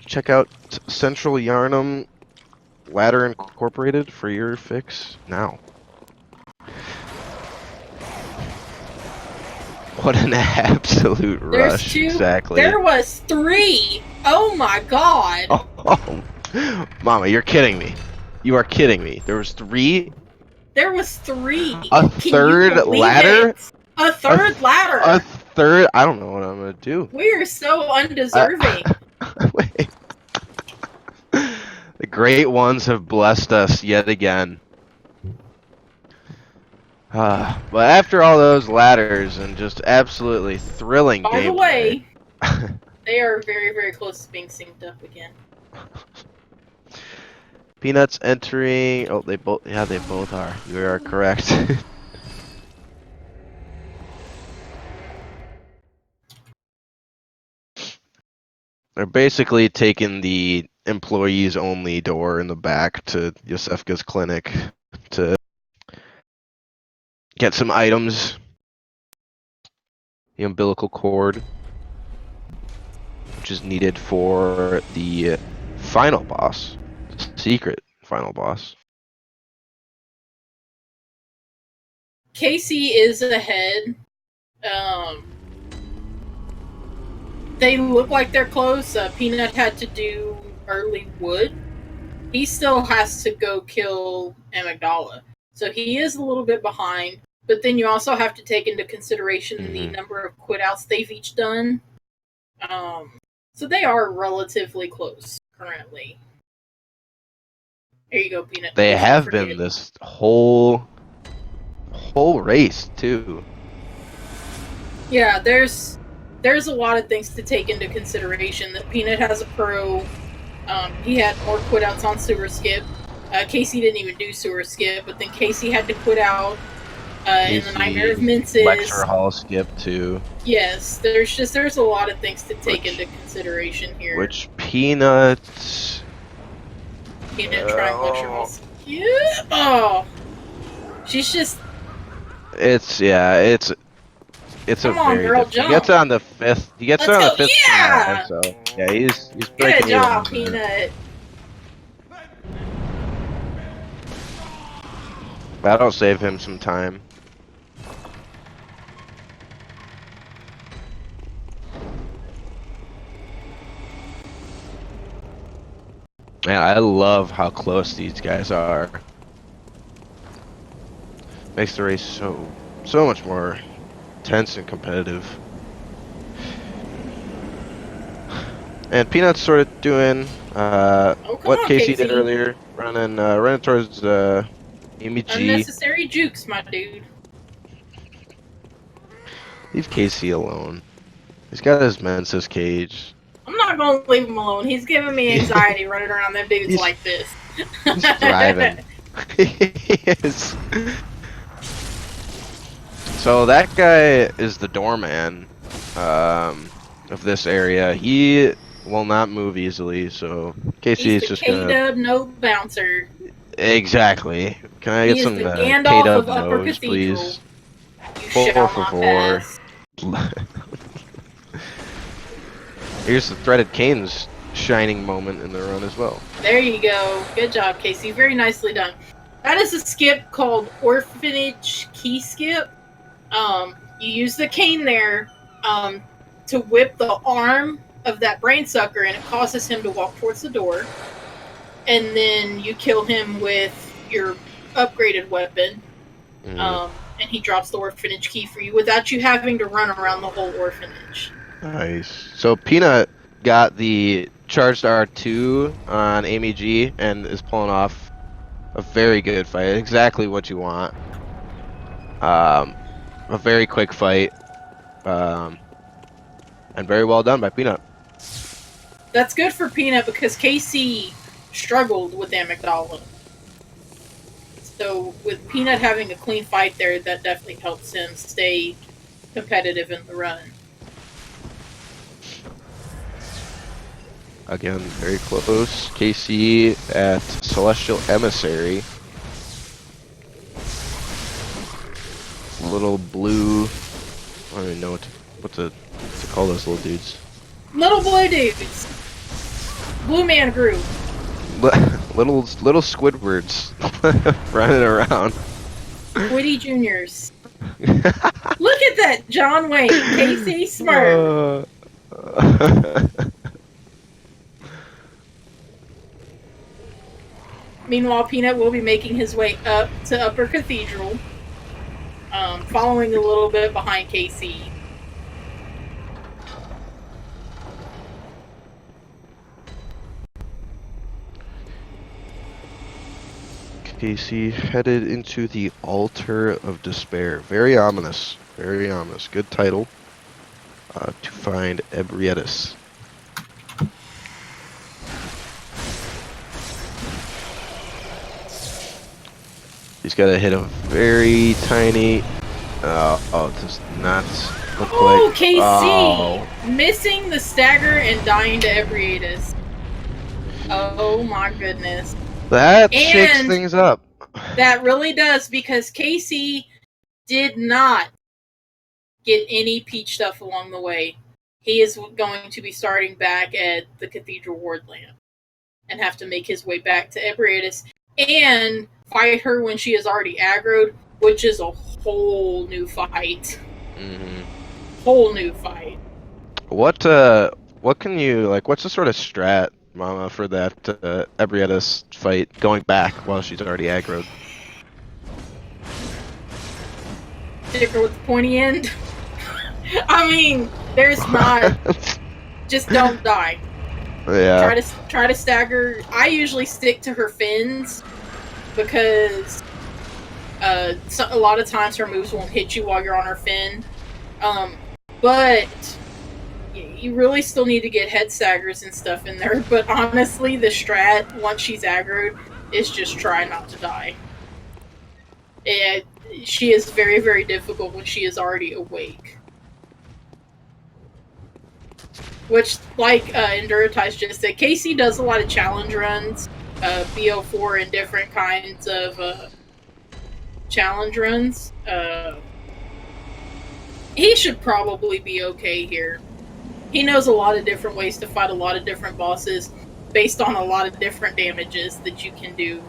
Speaker 1: Check out Central Yarnum Ladder Incorporated for your fix now. What an absolute
Speaker 2: There's
Speaker 1: rush!
Speaker 2: 2.
Speaker 1: Exactly.
Speaker 2: There was 3. Oh my god.
Speaker 1: Oh, Mama, you're kidding me. You are kidding me. There was 3.
Speaker 2: There was 3.
Speaker 1: A
Speaker 2: Can
Speaker 1: third
Speaker 2: you believe
Speaker 1: ladder?
Speaker 2: it? A third ladder.
Speaker 1: A third? I don't know what I'm gonna do.
Speaker 2: We are so undeserving.
Speaker 1: Wait. The great ones have blessed us yet again. But after all those ladders and just absolutely thrilling
Speaker 2: By the
Speaker 1: gameplay.
Speaker 2: way, they are very, very close to being synced up again.
Speaker 1: Peanuts entering. Oh, they both. Yeah, they both are. You are correct. They're basically taking the employees only door in the back to Yosefka's clinic to get some items. The umbilical cord, which is needed for the final boss, secret final boss.
Speaker 2: Casey is ahead. They look like they're close. Peanut had to do early wood. He still has to go kill Amygdala. So he is a little bit behind. But then you also have to take into consideration the number of quit outs they've each done. So they are relatively close currently. There you go, Peanut.
Speaker 1: They have been this whole race too.
Speaker 2: Yeah, there's a lot of things to take into consideration. That Peanut has a pro. He had more quit outs on sewer skip. Casey didn't even do sewer skip, but then Casey had to quit out in the Nightmare of Minces.
Speaker 1: Lecture hall skip too.
Speaker 2: Yes, there's a lot of things to take into consideration here.
Speaker 1: Which Peanut
Speaker 2: trying lecture hall skip. Yeah. Oh, she's just.
Speaker 1: It's a
Speaker 2: Come on,
Speaker 1: very
Speaker 2: girl,
Speaker 1: difficult.
Speaker 2: jump.
Speaker 1: He gets on the 5th. He gets
Speaker 2: Let's
Speaker 1: on
Speaker 2: go.
Speaker 1: the 5th
Speaker 2: Yeah!
Speaker 1: try, so yeah, he's breaking
Speaker 2: Good job,
Speaker 1: even.
Speaker 2: Peanut.
Speaker 1: That'll save him some time. Man, I love how close these guys are. Makes the race so much more tense and competitive. And Peanut's sort of doing what Casey did earlier, running towards Amy G.
Speaker 2: Unnecessary jukes, my dude.
Speaker 1: Leave Casey alone. He's got his menses cage.
Speaker 2: I'm not gonna leave him alone. He's giving me anxiety running around them dudes like this.
Speaker 1: He's thriving. He is. So that guy is the doorman of this area. He will not move easily, so Casey is just gonna.
Speaker 2: K-Dub no bouncer.
Speaker 1: Exactly. Can I get some
Speaker 2: Gandalf
Speaker 1: K-Dub nose, please?
Speaker 2: You shall not pass.
Speaker 1: Here's the threaded canes shining moment in the run as well.
Speaker 2: There you go. Good job, Casey. Very nicely done. That is a skip called Orphanage Key Skip. You use the cane there to whip the arm of that brain sucker, and it causes him to walk towards the door. And then you kill him with your upgraded weapon. And he drops the orphanage key for you without you having to run around the whole orphanage.
Speaker 1: Nice. So Peanut got the charged R2 on Amy G and is pulling off a very good fight. Exactly what you want. A very quick fight, and very well done by Peanut.
Speaker 2: That's good for Peanut because KC struggled with Amygdala. So with Peanut having a clean fight there, that definitely helps him stay competitive in the run.
Speaker 1: Again, very close. KC at Celestial Emissary. Little blue. I don't even know what to call those little dudes.
Speaker 2: Little blue dudes. Blue man group.
Speaker 1: Little Squidwards running around.
Speaker 2: Woody Juniors. Look at that, John Wayne, kcsmurf. Meanwhile, Peanut will be making his way up to Upper Cathedral, following a little bit behind KC.
Speaker 1: KC headed into the Altar of Despair. Very ominous. Very ominous. Good title. To find Ebrietis. He's got to hit a very tiny. Oh, it does not look like.
Speaker 2: KC!
Speaker 1: Oh.
Speaker 2: Missing the stagger and dying to Ebrietis. Oh my goodness.
Speaker 1: That shakes things up.
Speaker 2: That really does, because KC did not get any peach stuff along the way. He is going to be starting back at the Cathedral Ward Lamp and have to make his way back to Ebrietis and fight her when she is already aggroed, which is a whole new fight.
Speaker 1: Mm-hmm.
Speaker 2: Whole new fight.
Speaker 1: What can you, like, what's the sort of strat, Mama, for that Ebrietis fight going back while she's already aggroed?
Speaker 2: Stick her with the pointy end. I mean, there's not. Just don't die.
Speaker 1: Yeah.
Speaker 2: Try to stagger. I usually stick to her fins because a lot of times her moves won't hit you while you're on her fin. But you really still need to get head staggers and stuff in there. But honestly, the strat once she's aggroed is just try not to die. She is very, very difficult when she is already awake. Which, like Enduritize just said, KC does a lot of challenge runs, BO4 and different kinds of challenge runs. He should probably be okay here. He knows a lot of different ways to fight a lot of different bosses based on a lot of different damages that you can do.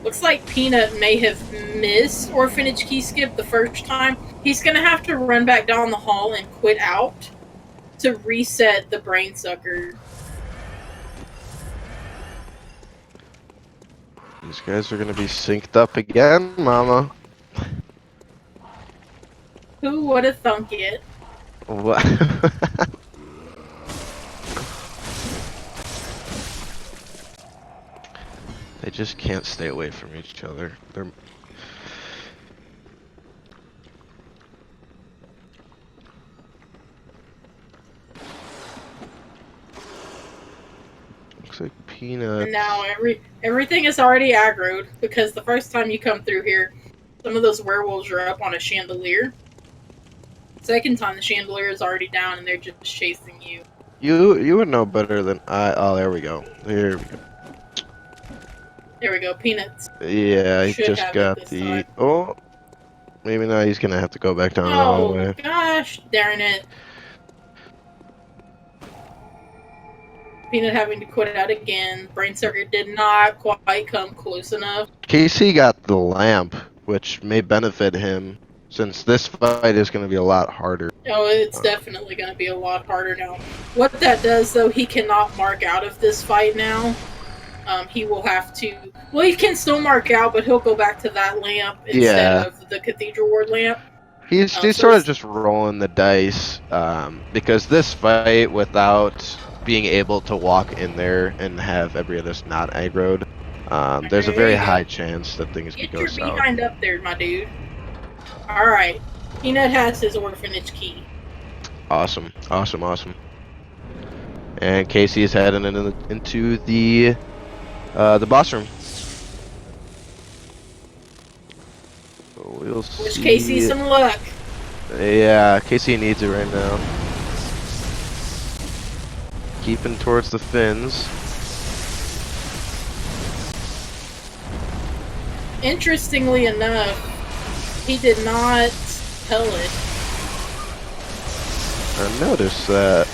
Speaker 2: Looks like Peanut may have missed Orphanage Key Skip the first time. He's going to have to run back down the hall and quit out to reset the Brain Sucker.
Speaker 1: These guys are going to be synced up again, Mama.
Speaker 2: Who would have thunk it?
Speaker 1: What? They just can't stay away from each other. They're... Looks like Peanut.
Speaker 2: And now everything is already aggroed, because the first time you come through here, some of those werewolves are up on a chandelier. Second time, the chandelier is already down and they're just chasing you.
Speaker 1: You would know better than I. Oh, there we go. There we go.
Speaker 2: There we go, Peanuts.
Speaker 1: Yeah, he just got the...
Speaker 2: time.
Speaker 1: Oh! Maybe now he's gonna have to go back down the hallway.
Speaker 2: Oh, gosh darn it. Peanut having to quit it out again. Brain Sucker did not quite come close enough.
Speaker 1: KC got the lamp, which may benefit him, since this fight is gonna be a lot harder.
Speaker 2: Oh, it's definitely going to be a lot harder now. What that does, though, he cannot mark out of this fight now. He will have to... Well, he can still mark out, but he'll go back to that lamp instead of the Cathedral Ward lamp.
Speaker 1: He's sort of just rolling the dice, because this fight, without being able to walk in there and have Ebrietis not aggroed, there's a very high chance that things could go south.
Speaker 2: Get your behind up there, my dude. Alright. Peanut has his orphanage key.
Speaker 1: Awesome, awesome, awesome. And Casey is heading into the boss room. So we'll
Speaker 2: Wish Casey
Speaker 1: see.
Speaker 2: some luck.
Speaker 1: Yeah, Casey needs it right now. Keeping towards the fins.
Speaker 2: Interestingly enough, he did not pellet.
Speaker 1: I noticed that.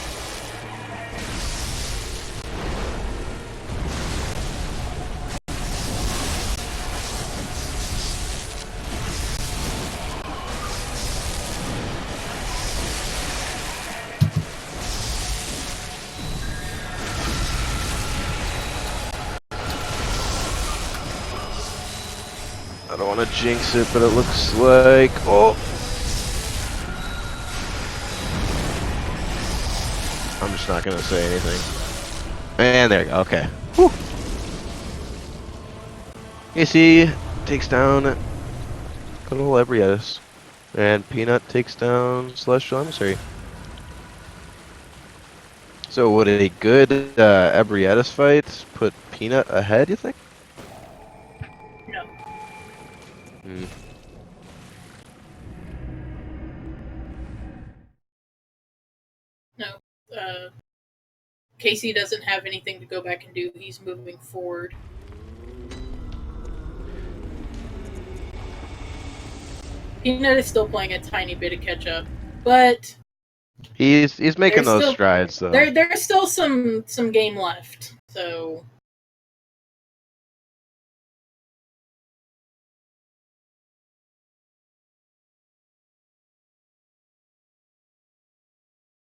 Speaker 1: I don't want to jinx it, but it looks like... Oh! I'm just not going to say anything. And there you go, okay. Whew. Casey takes down good old Ebrietis. And Peanut takes down Celestial Emissary. So would a good Ebrietis fight put Peanut ahead, you think?
Speaker 2: No.
Speaker 1: Hmm.
Speaker 2: No. Casey doesn't have anything to go back and do. He's moving forward. Peanut is still playing a tiny bit of catch up, but
Speaker 1: He's making
Speaker 2: there's
Speaker 1: those
Speaker 2: still,
Speaker 1: strides though.
Speaker 2: there's still some game left. So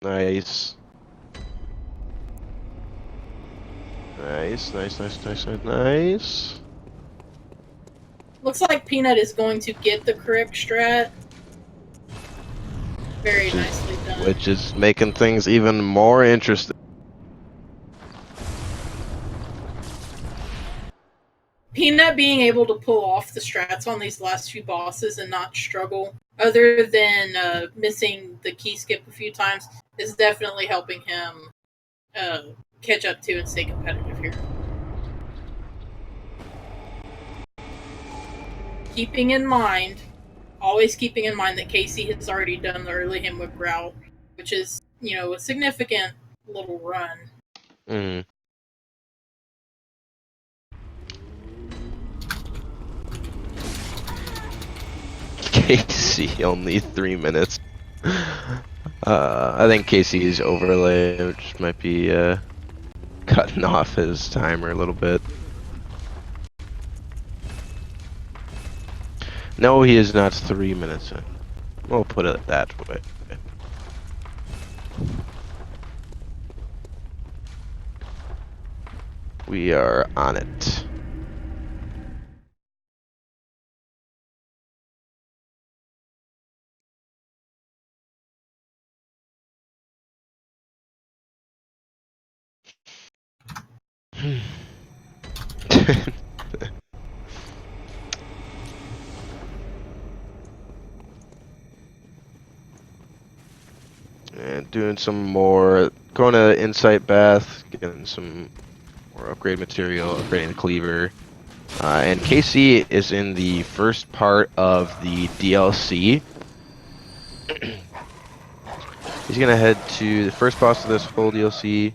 Speaker 1: Nice. Nice, nice, nice, nice, nice, nice.
Speaker 2: looks like Peanut is going to get the correct strat. Very nicely done.
Speaker 1: Which is making things even more interesting.
Speaker 2: Peanut being able to pull off the strats on these last few bosses and not struggle, other than missing the key skip a few times, is definitely helping him catch up to and stay competitive here. Always keeping in mind that Casey has already done the early Hemwick route, which is, a significant little run.
Speaker 1: Mm. Casey, only 3 minutes. I think Casey's overlay, which might be cutting off his timer a little bit. No, he is not 3 minutes in. We'll put it that way. We are on it. And doing some more, going to Insight Bath, getting some more upgrade material, upgrading the cleaver. And Casey is in the first part of the DLC. He's gonna head to the first boss of this full DLC,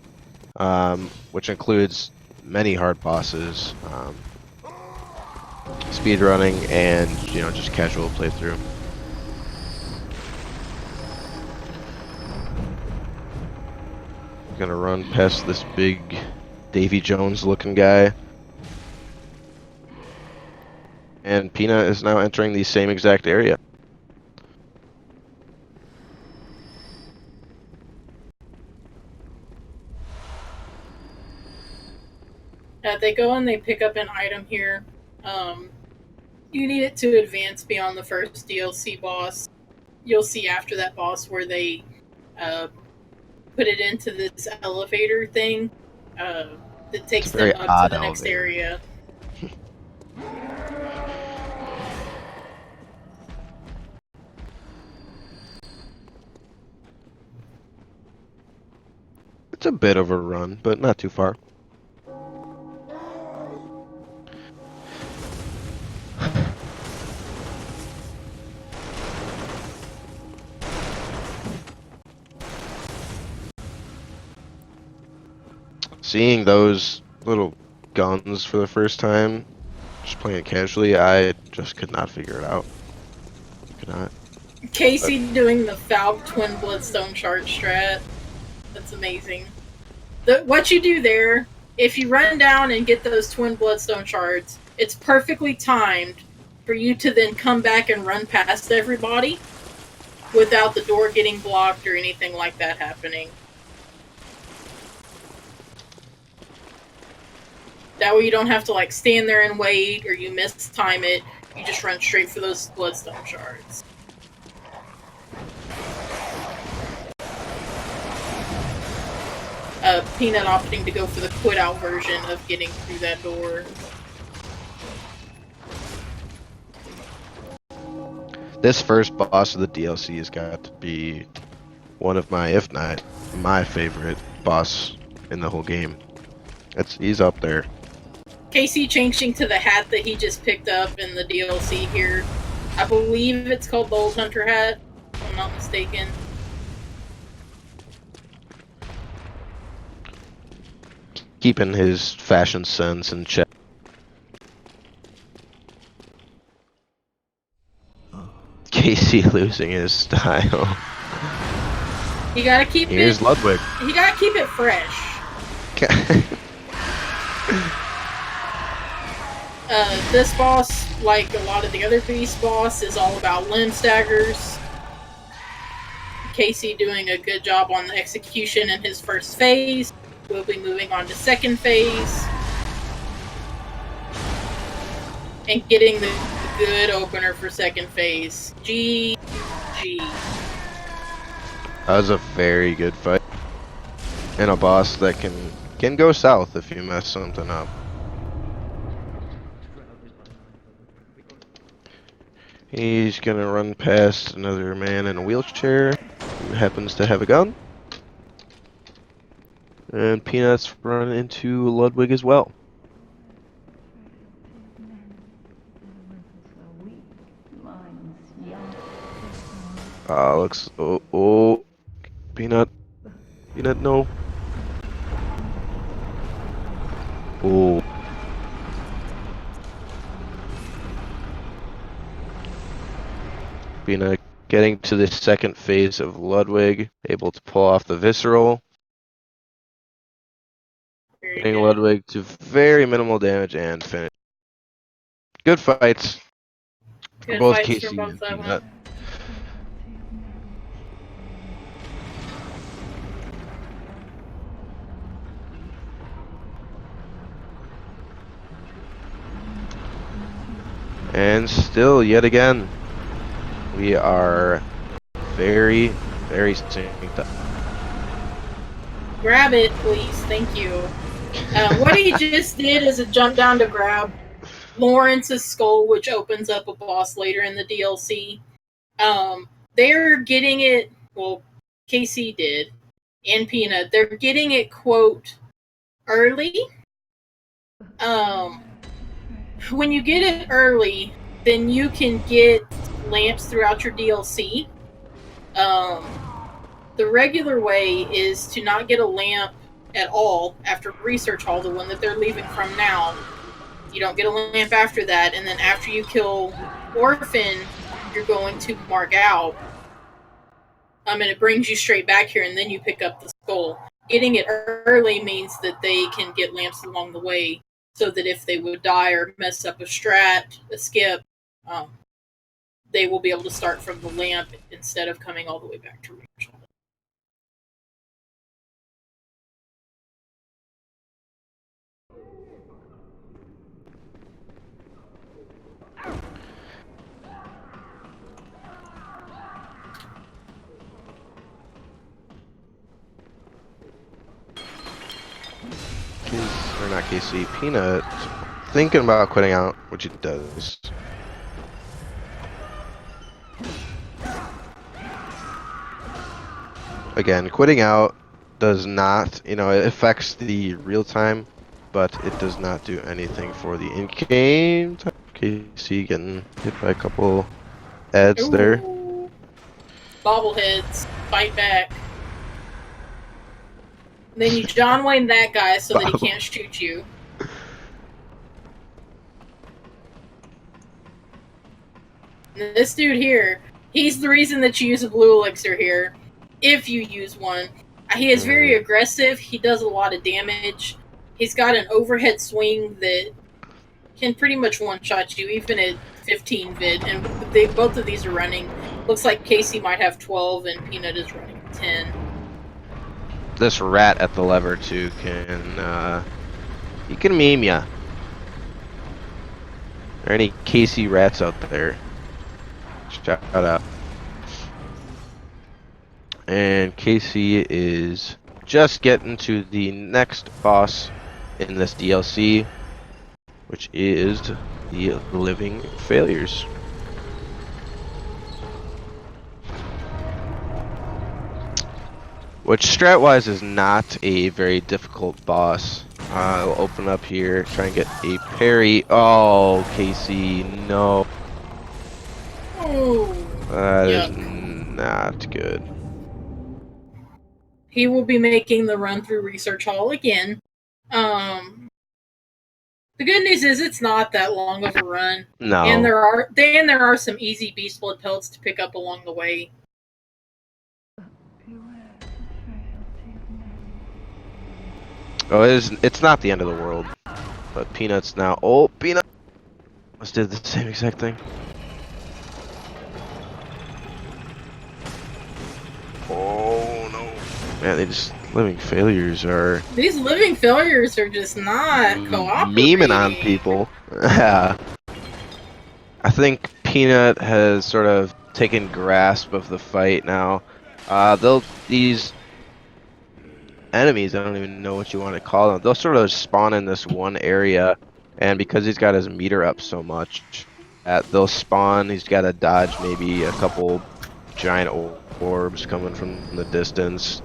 Speaker 1: which includes many hard bosses, speedrunning, and just casual playthrough. Gonna run past this big Davy Jones looking guy. And Peanut is now entering the same exact area.
Speaker 2: They go and they pick up an item here. You need it to advance beyond the first DLC boss. You'll see after that boss where they put it into this elevator thing that takes them up to the next area.
Speaker 1: It's a bit of a run, but not too far. Seeing those little guns for the first time, just playing it casually, I just could not figure it out. Could not.
Speaker 2: Casey doing the Falc Twin Bloodstone Shard strat. That's amazing. What you do there, if you run down and get those Twin Bloodstone Shards, it's perfectly timed for you to then come back and run past everybody without the door getting blocked or anything like that happening. That way you don't have to like stand there and wait or you mistime it. You just run straight for those Bloodstone Shards. Peanut opting to go for the quit out version of getting through that door.
Speaker 1: This first boss of the DLC has got to be one of my, if not my favorite boss in the whole game. He's up there.
Speaker 2: Casey changing to the hat that he just picked up in the DLC here. I believe it's called the Old Hunter hat, if I'm not mistaken.
Speaker 1: Keeping his fashion sense in check. Casey losing his style.
Speaker 2: You gotta keep
Speaker 1: Here's
Speaker 2: it.
Speaker 1: Ludwig.
Speaker 2: You gotta keep it fresh. This boss, like a lot of the other beast boss, is all about limb staggers. Casey doing a good job on the execution in his first phase. We'll be moving on to second phase. And getting the good opener for second phase. GG.
Speaker 1: That was a very good fight. And a boss that can go south if you mess something up. He's gonna run past another man in a wheelchair who happens to have a gun. And Peanut's run into Ludwig as well. Looks. Oh. Peanut, no. Oh. Peanut getting to the second phase of Ludwig, able to pull off the visceral. Getting Ludwig to very minimal damage and finish. Good fights.
Speaker 2: Good
Speaker 1: Both
Speaker 2: fights
Speaker 1: Casey
Speaker 2: from both
Speaker 1: and
Speaker 2: of
Speaker 1: Peanut.
Speaker 2: them.
Speaker 1: And still, yet again, we are very, very synced up.
Speaker 2: Grab it, please. Thank you. What he just did is a jump down to grab Lawrence's skull, which opens up a boss later in the DLC. They're getting it, well, Casey did, and Peanut, they're getting it, quote, early. When you get it early, then you can get lamps throughout your DLC. The regular way is to not get a lamp at all after Research Hall, the one that they're leaving from now. You don't get a lamp after that, and then after you kill Orphan, you're going to mark out. And it brings you straight back here, and then you pick up the skull. Getting it early means that they can get lamps along the way, so that if they would die or mess up a strat, a skip, they will be able to start from the lamp instead of coming all the way back to Research Hall.
Speaker 1: Or not KC, Peanut thinking about quitting out, which he does. Again, quitting out does not, you know, it affects the real time, but it does not do anything for the in-game time. KC getting hit by a couple ads there.
Speaker 2: Ooh. Bobbleheads, fight back. Then you John Wayne that guy so that he can't shoot you. And this dude here, he's the reason that you use a blue elixir here, if you use one. He is very aggressive. He does a lot of damage. He's got an overhead swing that can pretty much one-shot you, even at 15 vid. And both of these are running. Looks like Casey might have 12, and Peanut is running 10.
Speaker 1: This rat at the lever too can he can meme ya. Are there any KC rats out there? Shout out. And KC is just getting to the next boss in this DLC, which is the Living Failures. Which strat-wise is not a very difficult boss. I'll open up here, try and get a parry. Oh, KC, no.
Speaker 2: Oh,
Speaker 1: That is not good.
Speaker 2: He will be making the run through Research Hall again. The good news is it's not that long of a run.
Speaker 1: No.
Speaker 2: And there are some easy beast blood pelts to pick up along the way.
Speaker 1: Oh, it's not the end of the world. But Peanut's now. Oh, Peanut! Must did the same exact thing. Oh no. Man, they just living failures are.
Speaker 2: These living failures are just not cooperating.
Speaker 1: Memeing on people. Yeah. I think Peanut has sort of taken grasp of the fight now. These enemies, I don't even know what you want to call them, they'll sort of spawn in this one area, and because he's got his meter up so much, they'll spawn, he's got to dodge maybe a couple giant orbs coming from the distance.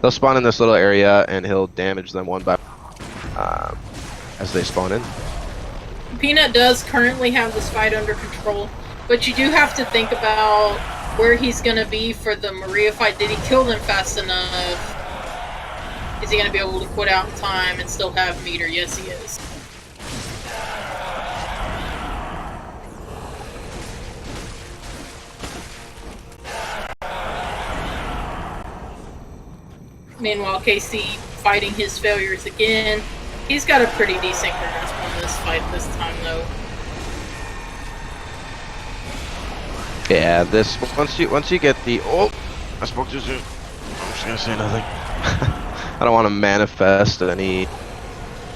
Speaker 1: They'll spawn in this little area, and he'll damage them one by one as they spawn in.
Speaker 2: Peanut does currently have this fight under control, but you do have to think about where he's going to be for the Maria fight. Did he kill them fast enough? Is he going to be able to quit out in time and still have meter? Yes, he is. Meanwhile, KC fighting his failures again. He's got a pretty decent grasp on this fight this time, though.
Speaker 1: Yeah, this once you get the I spoke too soon. I'm just gonna say nothing. I don't want to manifest any.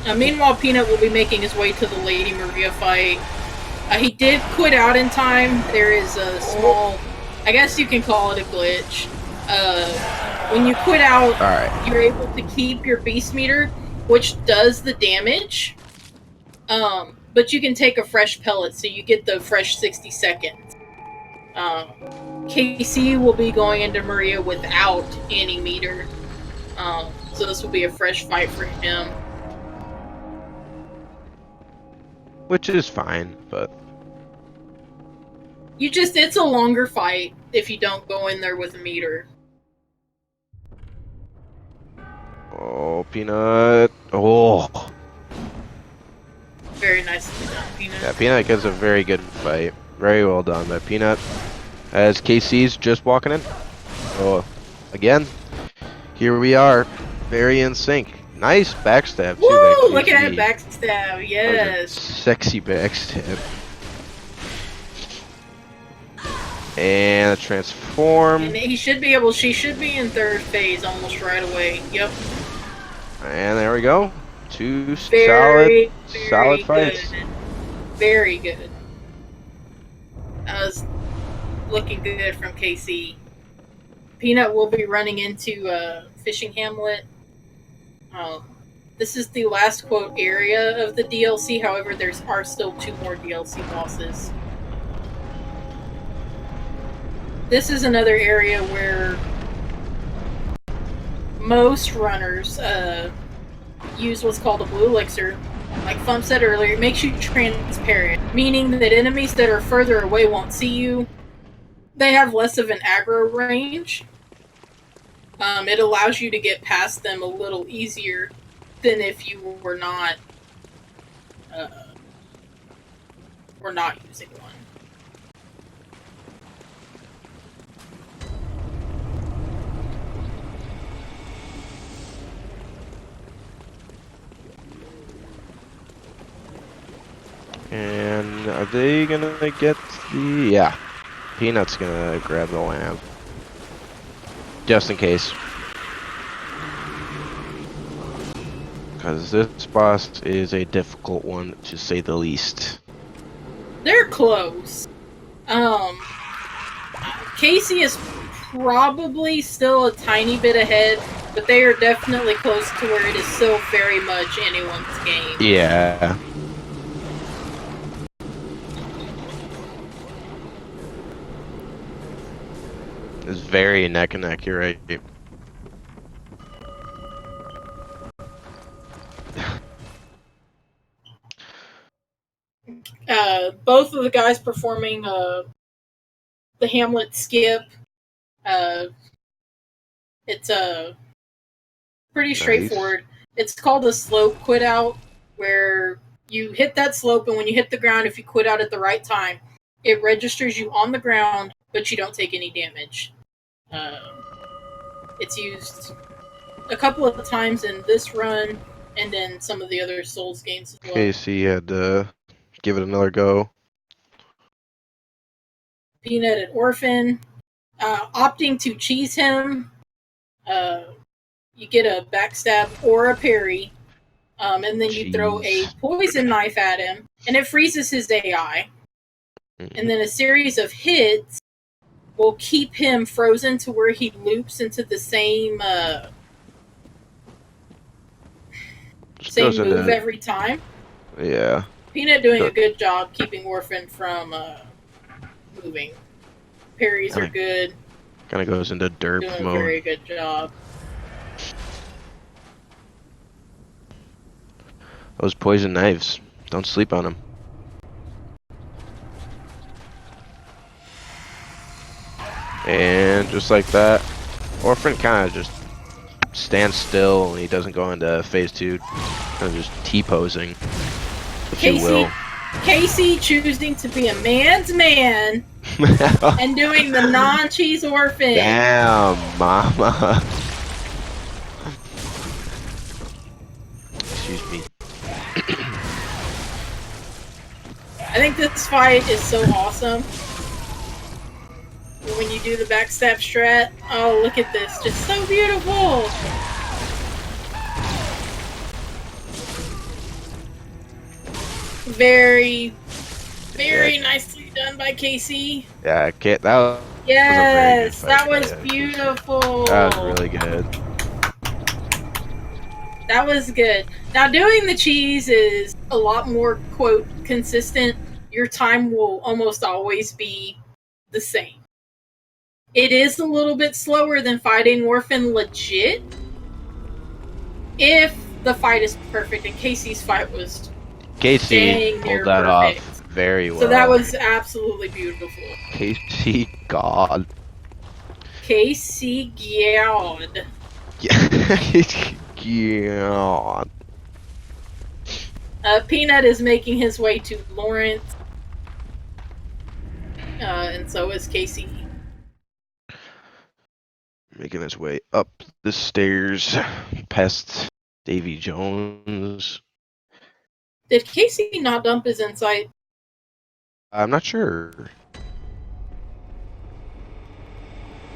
Speaker 2: Meanwhile, Peanut will be making his way to the Lady Maria fight. He did quit out in time. There is a small, I guess you can call it a glitch. When you quit out, you're able to keep your beast meter, which does the damage. But you can take a fresh pellet, so you get the fresh 60 seconds. KC will be going into Maria without any meter. So this will be a fresh fight for him.
Speaker 1: Which is fine, but...
Speaker 2: It's a longer fight if you don't go in there with a meter.
Speaker 1: Oh, Peanut. Oh.
Speaker 2: Very nicely done, Peanut.
Speaker 1: Yeah, Peanut gets a very good fight. Very well done by Peanut. As KC's just walking in. Oh, again, here we are. Very in sync. Nice backstab, too.
Speaker 2: Woo! Look at that backstab, yes.
Speaker 1: Sexy backstab. And a transform.
Speaker 2: And she should be in third phase almost right away. Yep.
Speaker 1: And there we go. Two
Speaker 2: very
Speaker 1: solid fights.
Speaker 2: Good. Very good. That was looking good from KC. Peanut will be running into Fishing Hamlet. This is the last quote area of the DLC. However, there are still 2 more DLC bosses. This is another area where most runners use what's called a blue elixir. Like Thump said earlier, it makes you transparent, meaning that enemies that are further away won't see you. They have less of an aggro range. It allows you to get past them a little easier than if you were not using one.
Speaker 1: And are they gonna get the... Yeah. Peanut's gonna grab the lamp. Just in case. Because this boss is a difficult one, to say the least.
Speaker 2: They're close. Casey is probably still a tiny bit ahead, but they are definitely close to where it is still very much anyone's game.
Speaker 1: Yeah. It's very neck and neck, you're right.
Speaker 2: Both of the guys performing the Hamlet skip. It's pretty straightforward. It's called a slope quit out, where you hit that slope, and when you hit the ground, if you quit out at the right time, it registers you on the ground, but you don't take any damage. It's used a couple of times in this run, and in some of the other Souls games as well.
Speaker 1: Casey had to give it another go.
Speaker 2: Peanut and Orphan, opting to cheese him, you get a backstab or a parry, and then you throw a poison knife at him, and it freezes his AI. And then a series of hits will keep him frozen to where he loops into the same move every time.
Speaker 1: Yeah.
Speaker 2: Peanut doing a good job keeping Orphan from moving. Parries are good.
Speaker 1: Kind of goes into derp
Speaker 2: doing
Speaker 1: mode.
Speaker 2: A very good job.
Speaker 1: Those poison knives. Don't sleep on them. And just like that, Orphan kind of just stands still and he doesn't go into phase 2. Kind of just T-posing, if you will.
Speaker 2: Casey choosing to be a man's man and doing the non-cheese Orphan.
Speaker 1: Damn, mama. Excuse me.
Speaker 2: I think this fight is so awesome. When you do the backstab strat, oh, look at this. Just so beautiful. Very, very nicely done by Casey.
Speaker 1: Yeah, that was
Speaker 2: yes,
Speaker 1: a very good fight.
Speaker 2: That was beautiful.
Speaker 1: That was really good.
Speaker 2: That was good. Now, doing the cheese is a lot more, quote, consistent. Your time will almost always be the same. It is a little bit slower than fighting Orphan legit. If the fight is perfect, and Casey's fight was
Speaker 1: Casey pulled that off very well.
Speaker 2: So that was absolutely beautiful.
Speaker 1: Casey God.
Speaker 2: Casey God.
Speaker 1: God.
Speaker 2: Peanut is making his way to Lawrence. And so is Casey.
Speaker 1: Making his way up the stairs past Davy Jones.
Speaker 2: Did Casey not dump his insight?
Speaker 1: I'm not sure.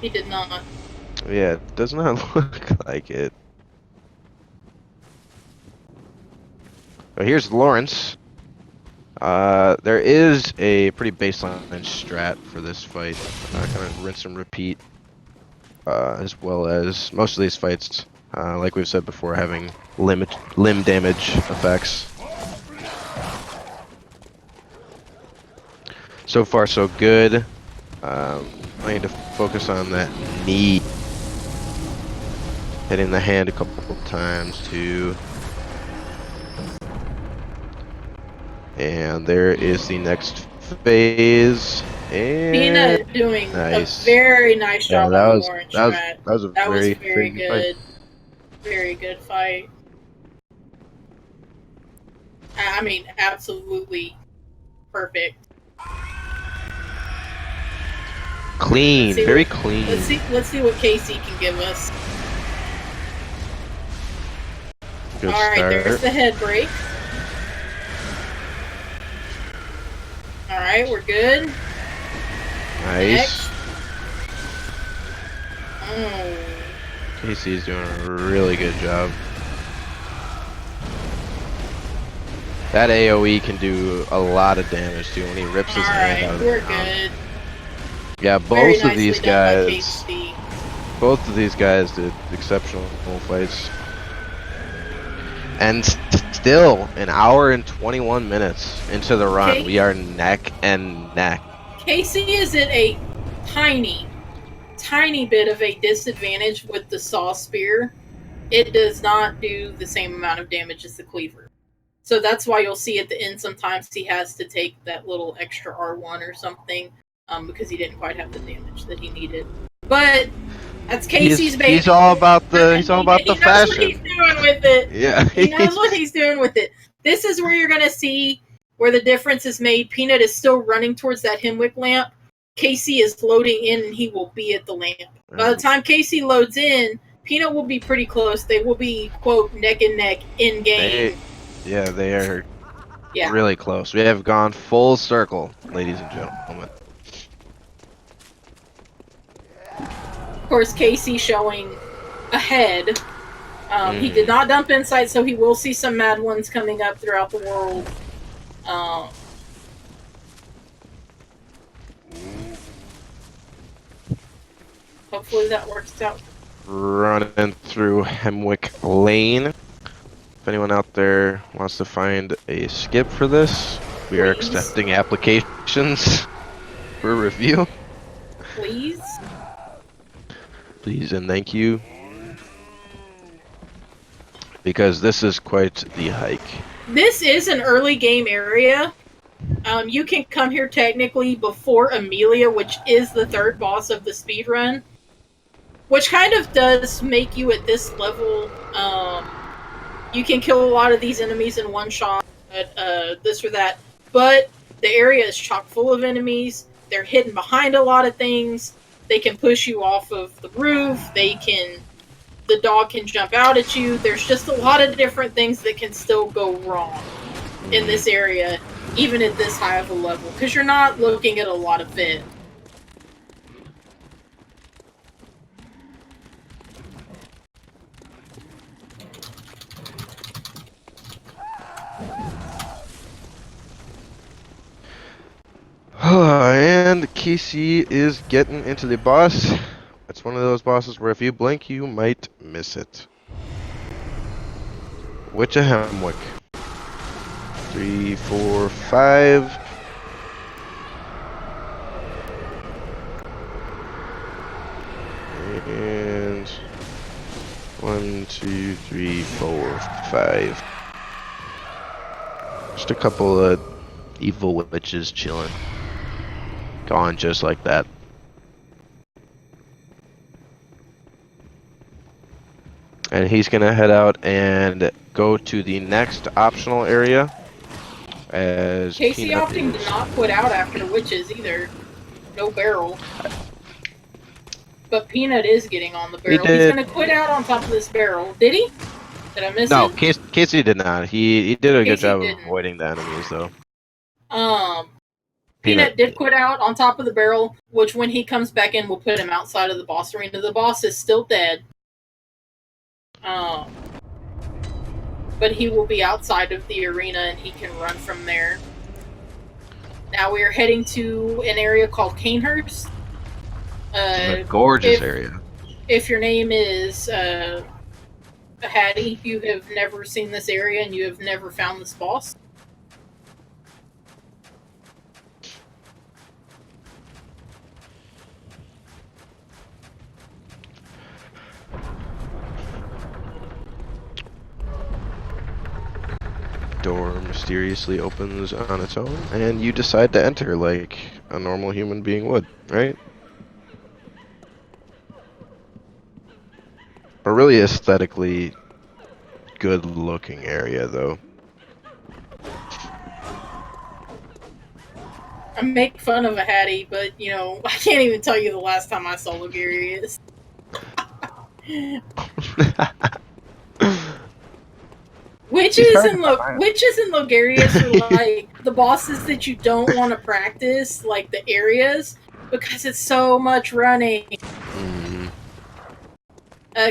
Speaker 2: He did not.
Speaker 1: Yeah, it does not look like it. But here's Lawrence. There is a pretty baseline strat for this fight. Kind of rinse and repeat. As well as most of these fights, like we've said before, having limb damage effects. So far, so good. I need to focus on that knee. Hitting the hand a couple times too. And there is the next phase. And
Speaker 2: Peanut doing
Speaker 1: nice.
Speaker 2: a very nice
Speaker 1: Yeah,
Speaker 2: job on the orange strat.
Speaker 1: that was a
Speaker 2: That was
Speaker 1: very
Speaker 2: very
Speaker 1: good fight.
Speaker 2: good. Very good fight. I mean, absolutely perfect.
Speaker 1: Clean, very clean.
Speaker 2: Let's see what Casey can give us.
Speaker 1: Good
Speaker 2: All right,
Speaker 1: start.
Speaker 2: there's the head break. All right, we're good.
Speaker 1: Nice.
Speaker 2: Next. Oh.
Speaker 1: Casey's doing a really good job. That AoE can do a lot of damage too when he rips his hand out of the
Speaker 2: we're
Speaker 1: ground.
Speaker 2: good.
Speaker 1: Yeah,
Speaker 2: Very
Speaker 1: both of
Speaker 2: nicely
Speaker 1: these
Speaker 2: done by
Speaker 1: guys.
Speaker 2: Casey.
Speaker 1: Both of these guys did exceptional fights. And still, an hour and 21 minutes into the run, we are neck and neck.
Speaker 2: Casey is at a tiny bit of a disadvantage with the saw spear. It does not do the same amount of damage as the cleaver. So that's why you'll see at the end sometimes he has to take that little extra R1 or something, because he didn't quite have the damage that he needed. But that's Casey's baby.
Speaker 1: He's all about the
Speaker 2: he knows what he's doing with it.
Speaker 1: Yeah.
Speaker 2: He knows what he's doing with it. This is where you're gonna see where the difference is made. Peanut is still running towards that Hemwick lamp. Casey is loading in and he will be at the lamp. By the time Casey loads in, Peanut will be pretty close. They will be, quote, neck and neck in game.
Speaker 1: They are really close. We have gone full circle, ladies and gentlemen.
Speaker 2: Of course, Casey showing ahead. He did not dump insight, so he will see some mad ones coming up throughout the world. Hopefully that works out.
Speaker 1: Running through Hemwick Lane. If anyone out there wants to find a skip for this, we are accepting applications for review.
Speaker 2: Please?
Speaker 1: Please and thank you. Because this is quite the hike.
Speaker 2: This is an early game area. You can come here technically before Amelia, which is the third boss of the speedrun. Which kind of does make you at this level, you can kill a lot of these enemies in one shot, this or that. But the area is chock full of enemies. They're hidden behind a lot of things. They can push you off of the roof. The dog can jump out at you. There's just a lot of different things that can still go wrong in this area, even at this high of a level, because you're not looking at a lot of it.
Speaker 1: And Casey is getting into the boss. It's one of those bosses where if you blink, you might miss it. Witch of Hemwick. 3, 4, 5. And 1, 2, 3, 4, 5. Just a couple of evil witches chilling. Gone just like that. And he's gonna head out and go to the next optional area. As
Speaker 2: Casey opting to not put out after witches either. No barrel. But Peanut is getting on the barrel. He's gonna quit out on top of this barrel. Did he? Did I miss it?
Speaker 1: No, Casey did not. He did a good job of avoiding the enemies though.
Speaker 2: Peanut did quit out on top of the barrel, which when he comes back in will put him outside of the boss arena. The boss is still dead. But he will be outside of the arena and he can run from there. Now we are heading to an area called Canehurst.
Speaker 1: A gorgeous area.
Speaker 2: If your name is Hattie, you have never seen this area and you have never found this boss.
Speaker 1: door mysteriously opens on its own, and you decide to enter like a normal human being would, right? A really aesthetically good-looking area, though.
Speaker 2: I make fun of a Hattie, but you know, I can't even tell you the last time I saw Logarius. Witches and Logarius are like the bosses that you don't want to practice, like the areas, because it's so much running.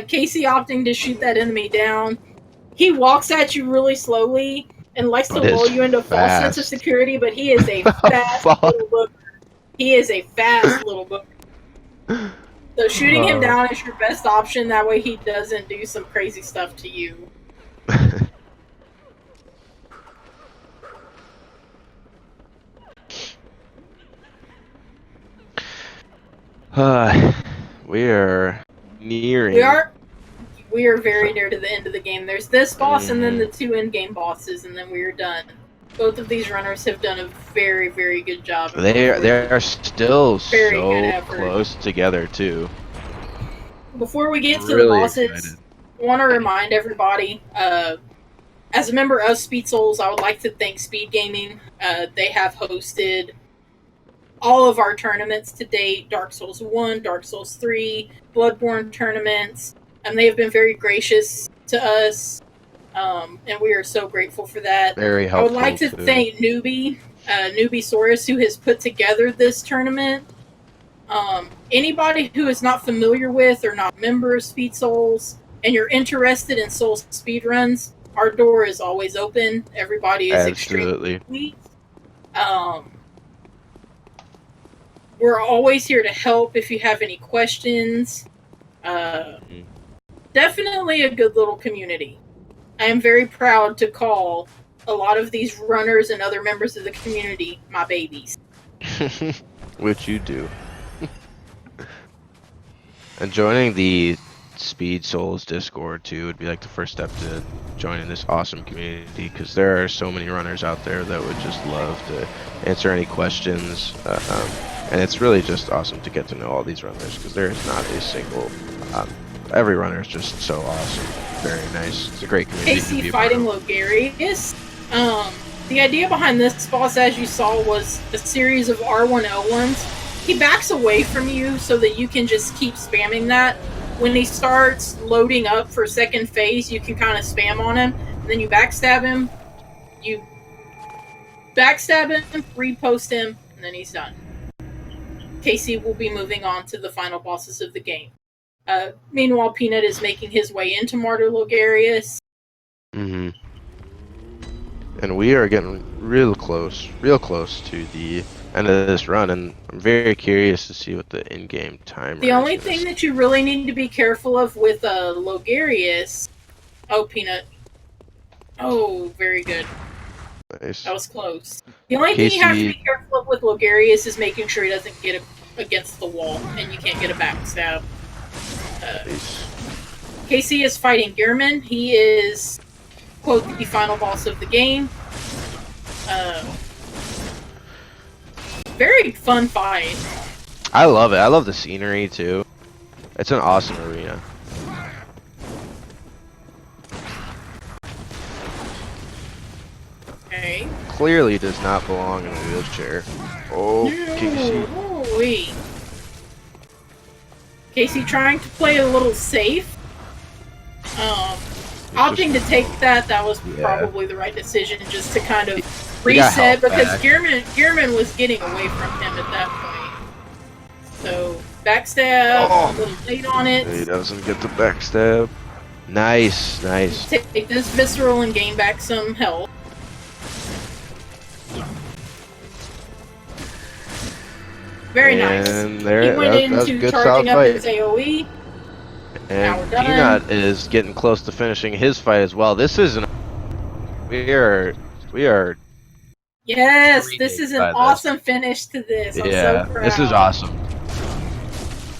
Speaker 2: Casey opting to shoot that enemy down. He walks at you really slowly and likes to lull you into a false sense of security, but he is a fast little booker. He is a fast little booker. So shooting him down is your best option. That way he doesn't do some crazy stuff to you.
Speaker 1: We are nearing.
Speaker 2: We are very near to the end of the game. There's this boss and then the 2 end-game bosses, and then we are done. Both of these runners have done a very, very good job.
Speaker 1: They are still so close together too.
Speaker 2: Before we get to the bosses, I want to remind everybody, as a member of Speed Souls, I would like to thank SpeedGaming. They have hosted all of our tournaments to date: Dark Souls 1, Dark Souls 3, Bloodborne Tournaments. And they have been very gracious to us, and we are so grateful for that.
Speaker 1: Very helpful.
Speaker 2: I would like to thank Newbie-saurus, who has put together this tournament. Anybody who is not familiar with or not a member of Speed Souls, and you're interested in Souls speedruns, our door is always open. Everybody is extremely sweet. We're always here to help if you have any questions. Definitely a good little community. I am very proud to call a lot of these runners and other members of the community my babies.
Speaker 1: Which you do. And joining the Speed Souls Discord too would be like the first step to joining this awesome community, because there are so many runners out there that would just love to answer any questions. And it's really just awesome to get to know all these runners, because there is not a single... every runner is just so awesome. Very nice. It's a great community.
Speaker 2: Casey fighting Logarius. The idea behind this boss, as you saw, was a series of R1 L1s. He backs away from you so that you can just keep spamming that. When he starts loading up for second phase, you can kind of spam on him. And then you backstab him. You backstab him, repost him, and then he's done. Casey will be moving on to the final bosses of the game. Meanwhile, Peanut is making his way into Martyr Logarius.
Speaker 1: And we are getting real close to the end of this run, and I'm very curious to see what the in-game timer is.
Speaker 2: The only thing that you really need to be careful of with Logarius... Oh, Peanut. Oh, very good.
Speaker 1: Nice.
Speaker 2: That was close. The only thing you have to be careful of with Logarius is making sure he doesn't get against the wall, and you can't get a backstab. Casey is fighting Gearman. He is, quote, the final boss of the game. Very fun fight.
Speaker 1: I love it. I love the scenery too. It's an awesome arena.
Speaker 2: Okay.
Speaker 1: Clearly does not belong in a wheelchair. Oh, Casey.
Speaker 2: Holy. Casey trying to play a little safe. Opting to take that was probably the right decision, just to kind of reset, because Gearman was getting away from him at that point. So, backstab, a little late on it.
Speaker 1: He doesn't get the backstab. Nice.
Speaker 2: Take this visceral and gain back some health. Very nice.
Speaker 1: And
Speaker 2: He went into charging up his AoE.
Speaker 1: And Peanut is getting close to finishing his fight as well. This is we are.
Speaker 2: Yes, this is an awesome finish to this. I'm so proud.
Speaker 1: This is awesome.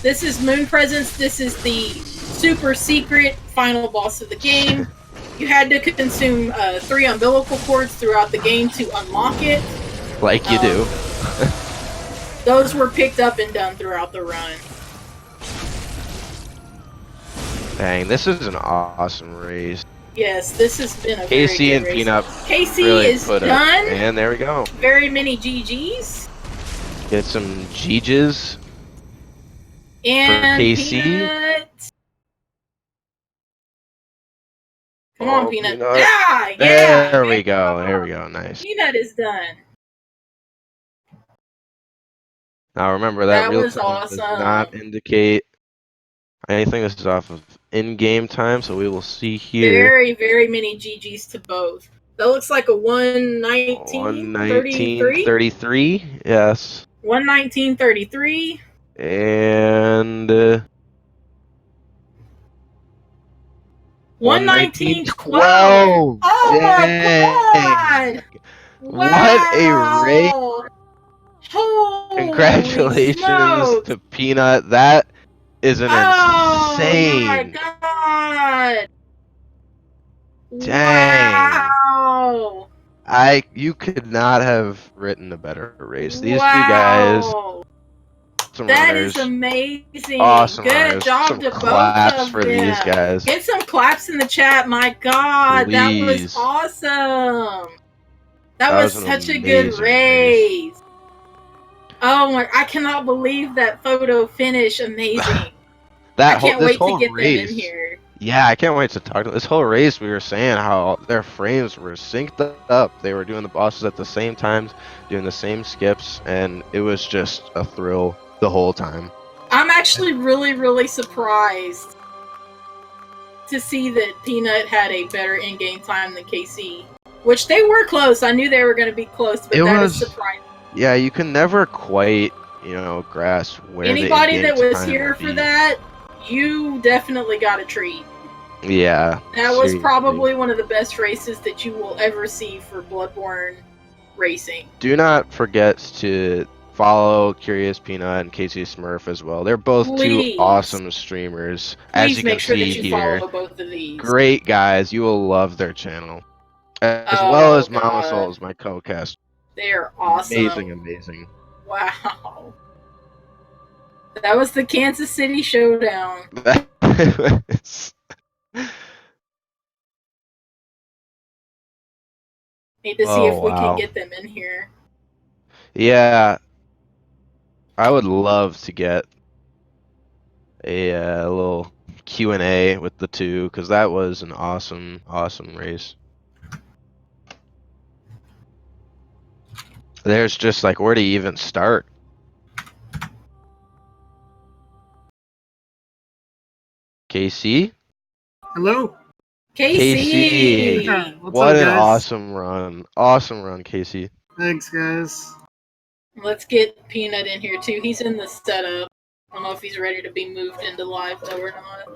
Speaker 2: This is Moon Presence. This is the super secret final boss of the game. You had to consume 3 umbilical cords throughout the game to unlock it.
Speaker 1: Like you do.
Speaker 2: Those were picked up and done throughout the run.
Speaker 1: Dang, this is an awesome race.
Speaker 2: Yes, this has been a
Speaker 1: Casey
Speaker 2: very
Speaker 1: and
Speaker 2: good race.
Speaker 1: Peanut
Speaker 2: Casey
Speaker 1: really
Speaker 2: is
Speaker 1: put
Speaker 2: done.
Speaker 1: And there we go.
Speaker 2: Very many GGs.
Speaker 1: Get some GGs
Speaker 2: And
Speaker 1: for Casey.
Speaker 2: Peanut. Come on, Peanut.
Speaker 1: Peanut.
Speaker 2: Yeah,
Speaker 1: There we go. There we go. Nice.
Speaker 2: Peanut is done.
Speaker 1: Now remember that real
Speaker 2: was
Speaker 1: time
Speaker 2: awesome.
Speaker 1: does not indicate anything. This is off of in-game time, so we will see here.
Speaker 2: Very, very many GGs to both. That looks like a 119.33.
Speaker 1: 33. Yes.
Speaker 2: 119.33.
Speaker 1: And
Speaker 2: 119.12. Oh my god!
Speaker 1: What a race!
Speaker 2: Holy
Speaker 1: Congratulations
Speaker 2: smokes.
Speaker 1: to Peanut. That is an insane.
Speaker 2: Oh my god!
Speaker 1: Dang.
Speaker 2: Wow!
Speaker 1: You could not have written a better race. These two guys, some
Speaker 2: that
Speaker 1: runners.
Speaker 2: is amazing.
Speaker 1: Awesome
Speaker 2: Good
Speaker 1: runners.
Speaker 2: job
Speaker 1: Some
Speaker 2: to
Speaker 1: claps
Speaker 2: both of
Speaker 1: for
Speaker 2: them.
Speaker 1: these guys.
Speaker 2: Get some claps in the chat. My god, that was
Speaker 1: Please.
Speaker 2: awesome. That was
Speaker 1: an
Speaker 2: such a good
Speaker 1: amazing
Speaker 2: race. Oh my! I cannot believe that photo finish. Amazing. I can't wait to get them in here.
Speaker 1: Yeah, I can't wait to talk to this whole race. We were saying how their frames were synced up. They were doing the bosses at the same times, doing the same skips, and it was just a thrill the whole time.
Speaker 2: I'm actually really, really surprised to see that Peanut had a better in-game time than KC, which they were close. I knew they were going to be close, but that is surprising.
Speaker 1: Yeah, you can never quite, grasp where
Speaker 2: anybody that was here for that, you definitely got a treat.
Speaker 1: Yeah.
Speaker 2: That was probably one of the best races that you will ever see for Bloodborne racing.
Speaker 1: Do not forget to follow Curious Peanut and kcsmurf as well. They're both two awesome streamers, as you can see here.
Speaker 2: Follow both of these.
Speaker 1: Great guys. You will love their channel. As well as Mama Souls, my co-cast.
Speaker 2: They are awesome.
Speaker 1: Amazing.
Speaker 2: Wow. That was the Kansas City Showdown. Need to see if we can get them in here.
Speaker 1: Yeah. I would love to get a little Q&A with the two, because that was an awesome, awesome race. There's just like, where do you even start? KC?
Speaker 4: Hello?
Speaker 2: KC!
Speaker 1: What an awesome run. Awesome run, KC.
Speaker 4: Thanks, guys.
Speaker 2: Let's get Peanut in here, too. He's in the setup. I don't know if he's ready to be moved into live, though, or not.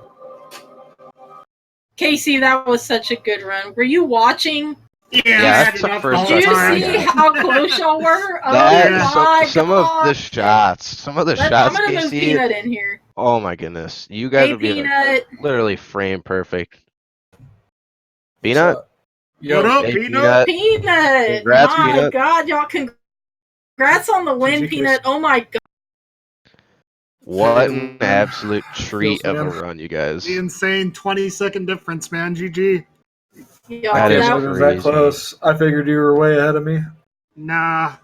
Speaker 2: KC, that was such a good run. Were you watching?
Speaker 4: Yeah,
Speaker 1: that's the first
Speaker 2: time. Did you see how close y'all were? Oh my god!
Speaker 1: Some of the shots,
Speaker 2: I'm gonna move Peanut in here.
Speaker 1: Oh my goodness, you guys would be like, literally frame perfect. Peanut?
Speaker 4: What up, Peanut?
Speaker 2: Peanut!
Speaker 1: Congrats,
Speaker 2: my
Speaker 1: Peanut.
Speaker 2: god, y'all congrats on the win, Peanut. Oh my god.
Speaker 1: What an absolute treat of a run, you guys.
Speaker 4: The insane 20-second difference, man. GG.
Speaker 1: That is crazy.
Speaker 5: That close. I figured you were way ahead of me.
Speaker 4: Nah.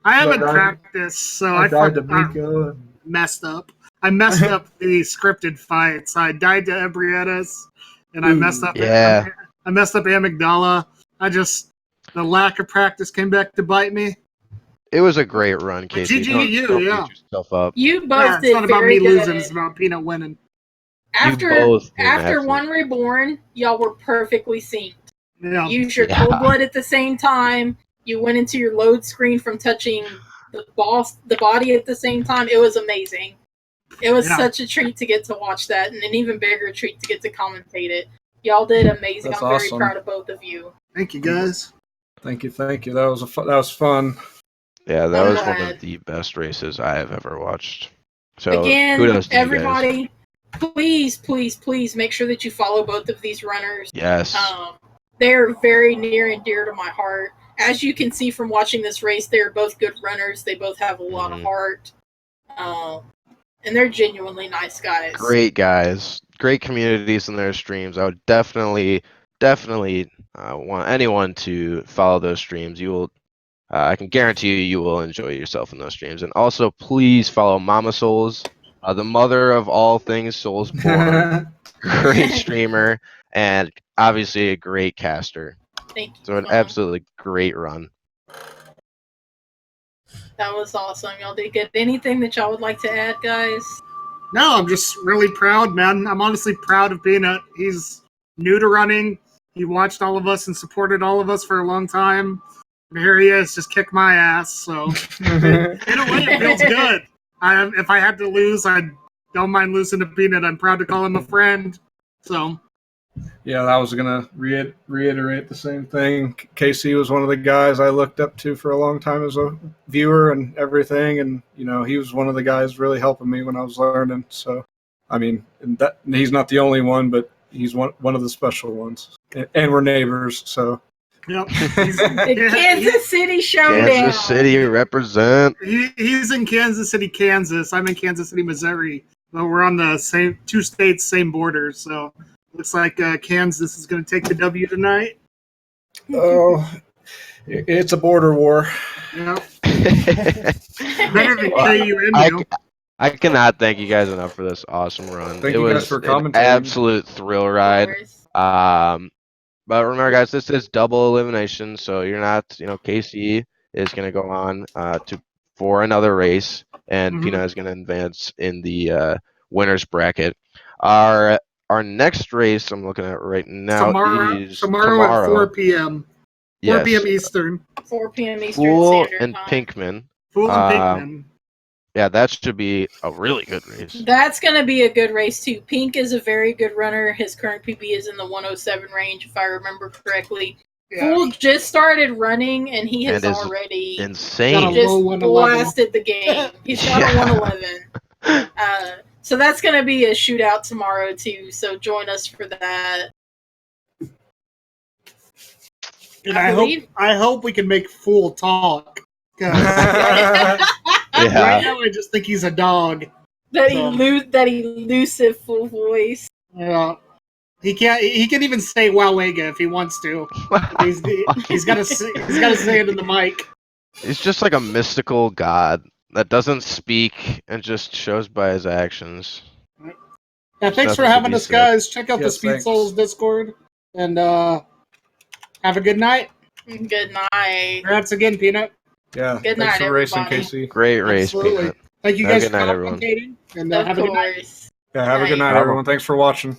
Speaker 4: I haven't practiced, so I
Speaker 5: died to Miko and
Speaker 4: messed up. I messed up the scripted fights. I died to Ebrietas, and I messed up I messed up Amygdala. The lack of practice came back to bite me.
Speaker 1: It was a great run, Casey.
Speaker 4: GG you,
Speaker 1: don't beat yourself up.
Speaker 2: You both did
Speaker 4: it's not about
Speaker 2: very
Speaker 4: me
Speaker 2: good.
Speaker 4: losing, it's about Peanut winning.
Speaker 2: After One Reborn, y'all were perfectly synced.
Speaker 4: Yeah.
Speaker 2: You used your cold blood at the same time. You went into your load screen from touching the body at the same time. It was amazing. It was such a treat to get to watch that, and an even bigger treat to get to commentate it. Y'all did amazing.
Speaker 5: That's
Speaker 2: I'm
Speaker 5: awesome.
Speaker 2: very proud of both of you.
Speaker 4: Thank you, guys.
Speaker 5: Thank you. That was fun.
Speaker 1: Yeah, that was one of the best races I have ever watched. So
Speaker 2: again,
Speaker 1: kudos to
Speaker 2: everybody.
Speaker 1: you guys.
Speaker 2: please, please, please make sure that you follow both of these runners.
Speaker 1: Yes.
Speaker 2: They're very near and dear to my heart. As you can see from watching this race, they're both good runners. They both have a lot of heart. And they're genuinely nice guys.
Speaker 1: Great guys. Great communities in their streams. I would definitely want anyone to follow those streams. You will, I can guarantee you will enjoy yourself in those streams. And also, please follow Mama Souls, the mother of all things Soulsborne. Great streamer, and obviously a great caster.
Speaker 2: Thank you.
Speaker 1: So an absolutely great run.
Speaker 2: That was awesome. Y'all did good. Anything that y'all would like to add, guys?
Speaker 4: No, I'm just really proud, man. I'm honestly proud of Peanut. He's new to running. He watched all of us and supported all of us for a long time. And here he is, just kick my ass. So in a way, it feels good. If I had to lose, I don't mind losing to Peanut. I'm proud to call him a friend. So.
Speaker 5: Yeah, I was going to reiterate the same thing. KC was one of the guys I looked up to for a long time as a viewer and everything. And, you know, he was one of the guys really helping me when I was learning. So, I mean, he's not the only one, but he's one of the special ones. And we're neighbors, so.
Speaker 4: Yep.
Speaker 2: Kansas City Showdown.
Speaker 1: Kansas City represent.
Speaker 4: He's in Kansas City, Kansas. I'm in Kansas City, Missouri. But we're on the same 2 states, same border, so. Looks like Kansas is going to take the W tonight.
Speaker 5: Oh, it's a border war.
Speaker 4: Yeah. Better than KUMU.
Speaker 1: I cannot thank you guys enough for this awesome run.
Speaker 5: Thank
Speaker 1: it
Speaker 5: you
Speaker 1: was
Speaker 5: guys for
Speaker 1: an
Speaker 5: commentating.
Speaker 1: absolute thrill ride. But remember, guys, this is double elimination, so you're not, KC is going to go on for another race, and Peanut is going to advance in the winners bracket. Our next race I'm looking at right now is
Speaker 4: tomorrow at 4 p.m. 4 p.m. Eastern.
Speaker 2: 4 p.m. Eastern
Speaker 1: Fool
Speaker 2: Standard
Speaker 1: and
Speaker 2: Time.
Speaker 1: Pinkman.
Speaker 4: Fool and Pinkman.
Speaker 1: Yeah, that should be a really good race.
Speaker 2: That's going to be a good race, too. Pink is a very good runner. His current PB is in the 107 range, if I remember correctly. Yeah. Fool just started running, and he has already
Speaker 1: insane.
Speaker 2: Just blasted the game. He's got a 111. So that's going to be a shootout tomorrow, too. So join us for that.
Speaker 4: And I hope we can make Fool talk.
Speaker 1: Yeah.
Speaker 4: Right now, I just think he's a dog.
Speaker 2: That elusive Fool voice.
Speaker 4: Yeah. He can't even say Wowega if he wants to. He's got to say it in the mic.
Speaker 1: He's just like a mystical god that doesn't speak and just shows by his actions.
Speaker 4: Yeah, thanks for having us, guys. Check out the Speed Souls Discord, and have a good night.
Speaker 2: Good night.
Speaker 4: Congrats again, Peanut.
Speaker 5: Yeah,
Speaker 2: good
Speaker 5: thanks
Speaker 2: night,
Speaker 5: for racing, Casey.
Speaker 1: Great race, Peanut.
Speaker 4: Thank you guys for commentating, and have a good night.
Speaker 5: Yeah, have a good night, everyone. Thanks for watching.